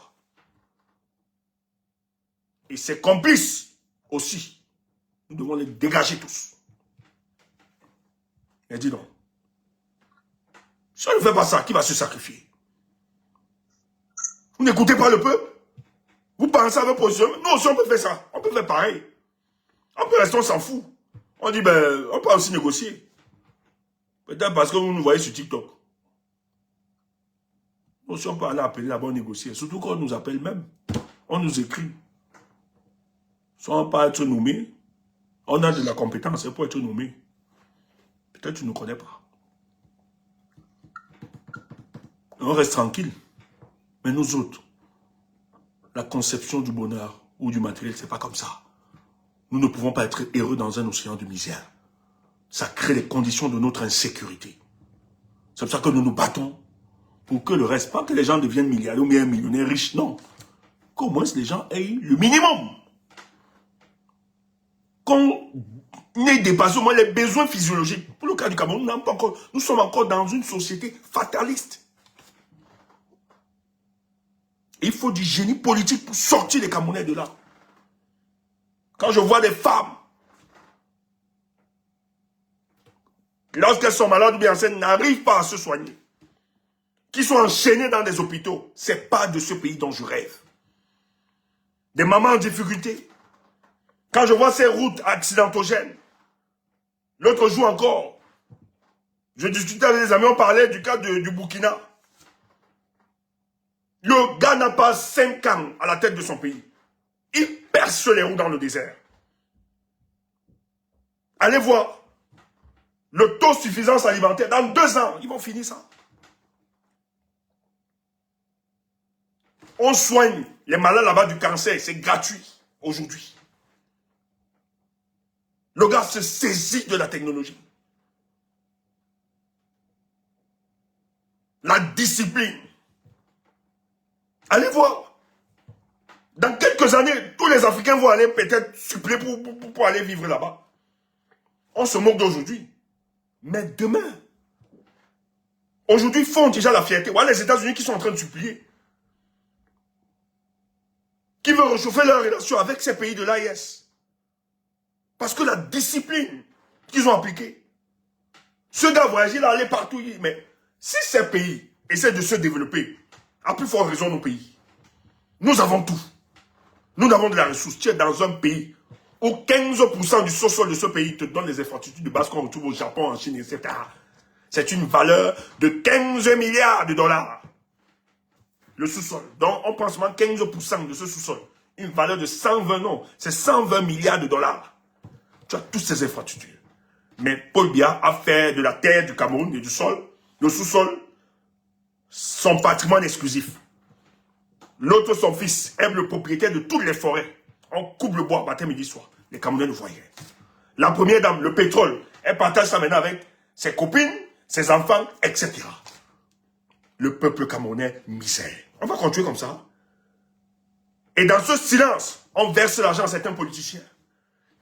Speaker 1: Et ses complices aussi, nous devons les dégager tous. Mais dis donc, si on ne fait pas ça, qui va se sacrifier? Vous n'écoutez pas le peuple? Vous pensez à votre position? Nous aussi, on peut faire ça. On peut faire pareil. On peut rester, on s'en fout. On dit, ben, on peut aussi négocier. Peut-être parce que vous nous voyez sur TikTok. Nous aussi, on peut aller appeler là-bas, négocier. Surtout quand on nous appelle même. On nous écrit. Soit on peut être nommé. On a de la compétence pour être nommé. Peut-être que tu ne connais pas. On reste tranquille. Mais nous autres, la conception du bonheur ou du matériel, c'est pas comme ça. Nous ne pouvons pas être heureux dans un océan de misère. Ça crée les conditions de notre insécurité. C'est pour ça que nous nous battons pour que le reste, pas que les gens deviennent milliardaires ou bien millionnaires riches, non. Qu'au moins les gens aient le minimum. Qu'on ait dépassé au moins les besoins physiologiques. Pour le cas du Cameroun, nous sommes encore dans une société fataliste. Il faut du génie politique pour sortir les Camerounais de là. Quand je vois des femmes, lorsqu'elles sont malades ou bien enceintes, n'arrivent pas à se soigner, qui sont enchaînées dans des hôpitaux, c'est pas de ce pays dont je rêve. Des mamans en difficulté. Quand je vois ces routes accidentogènes, l'autre jour encore, je discutais avec des amis, on parlait du cas du Burkina. Le gars n'a pas 5 ans à la tête de son pays. Il perce les roues dans le désert. Allez voir. L'autosuffisance alimentaire, dans 2 ans, ils vont finir ça. On soigne les malades là-bas du cancer, c'est gratuit aujourd'hui. Le gars se saisit de la technologie. La discipline. Allez voir. Dans quelques années, tous les Africains vont aller peut-être suppléer pour aller vivre là-bas. On se moque d'aujourd'hui. Mais demain, aujourd'hui, ils font déjà la fierté. Voilà les États-Unis qui sont en train de supplier. Qui veulent réchauffer leurs relations avec ces pays de l'AIS. Parce que la discipline qu'ils ont appliquée. Ce gars voyage, il a allé partout. Mais si ces pays essaient de se développer, à plus forte raison nos pays, nous avons tout. Nous avons de la ressource. Tu es dans un pays où 15% du sous-sol de ce pays te donne les infrastructures de base qu'on retrouve au Japon, en Chine, etc. C'est une valeur de 15 milliards de dollars. Le sous-sol. Donc, on prend seulement 15% de ce sous-sol. Une valeur de 120, non, c'est 120 milliards de dollars. Tu as toutes ces infrastructures. Mais Paul Biya a fait de la terre, du Cameroun et du sol, le sous-sol, son patrimoine exclusif. L'autre, son fils, est le propriétaire de toutes les forêts. On coupe le bois matin, midi, soir. Les Camerounais le voyaient. La première dame, le pétrole, elle partage ça maintenant avec ses copines, ses enfants, etc. le peuple camerounais misère. On va continuer comme ça. Et dans ce silence, on verse l'argent à certains politiciens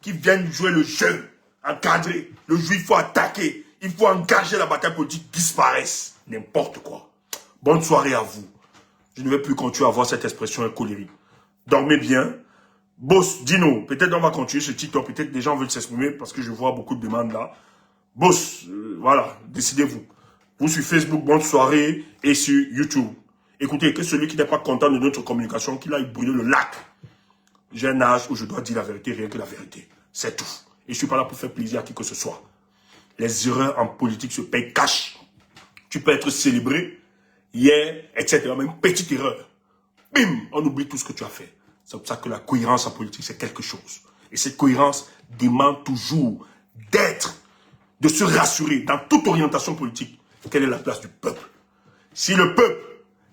Speaker 1: qui viennent jouer le jeu, encadrer. Le jeu, il faut attaquer, il faut engager la bataille politique, disparaissent. N'importe quoi. Bonne soirée à vous. Je ne vais plus continuer à avoir cette expression colérique. Dormez bien. Boss, dis-nous, peut-être on va continuer ce TikTok, peut-être des gens veulent s'exprimer parce que je vois beaucoup de demandes là. Boss, voilà, décidez-vous. Vous sur Facebook, bonne soirée, et sur YouTube. Écoutez, que celui qui n'est pas content de notre communication, qu'il aille brûler le lac. J'ai un âge où je dois dire la vérité, rien que la vérité. C'est tout. Et je ne suis pas là pour faire plaisir à qui que ce soit. Les erreurs en politique se payent cash. Tu peux être célébré, hier, etc. Même petite erreur. Bim, on oublie tout ce que tu as fait. C'est pour ça que la cohérence en politique, c'est quelque chose. Et cette cohérence demande toujours d'être, de se rassurer dans toute orientation politique. Quelle est la place du peuple? Si le peuple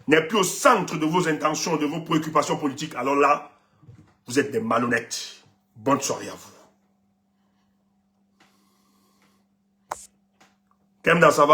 Speaker 1: n'est plus au centre de vos intentions, de vos préoccupations politiques, alors là, vous êtes des malhonnêtes. Bonne soirée à vous. Kemda, ça va?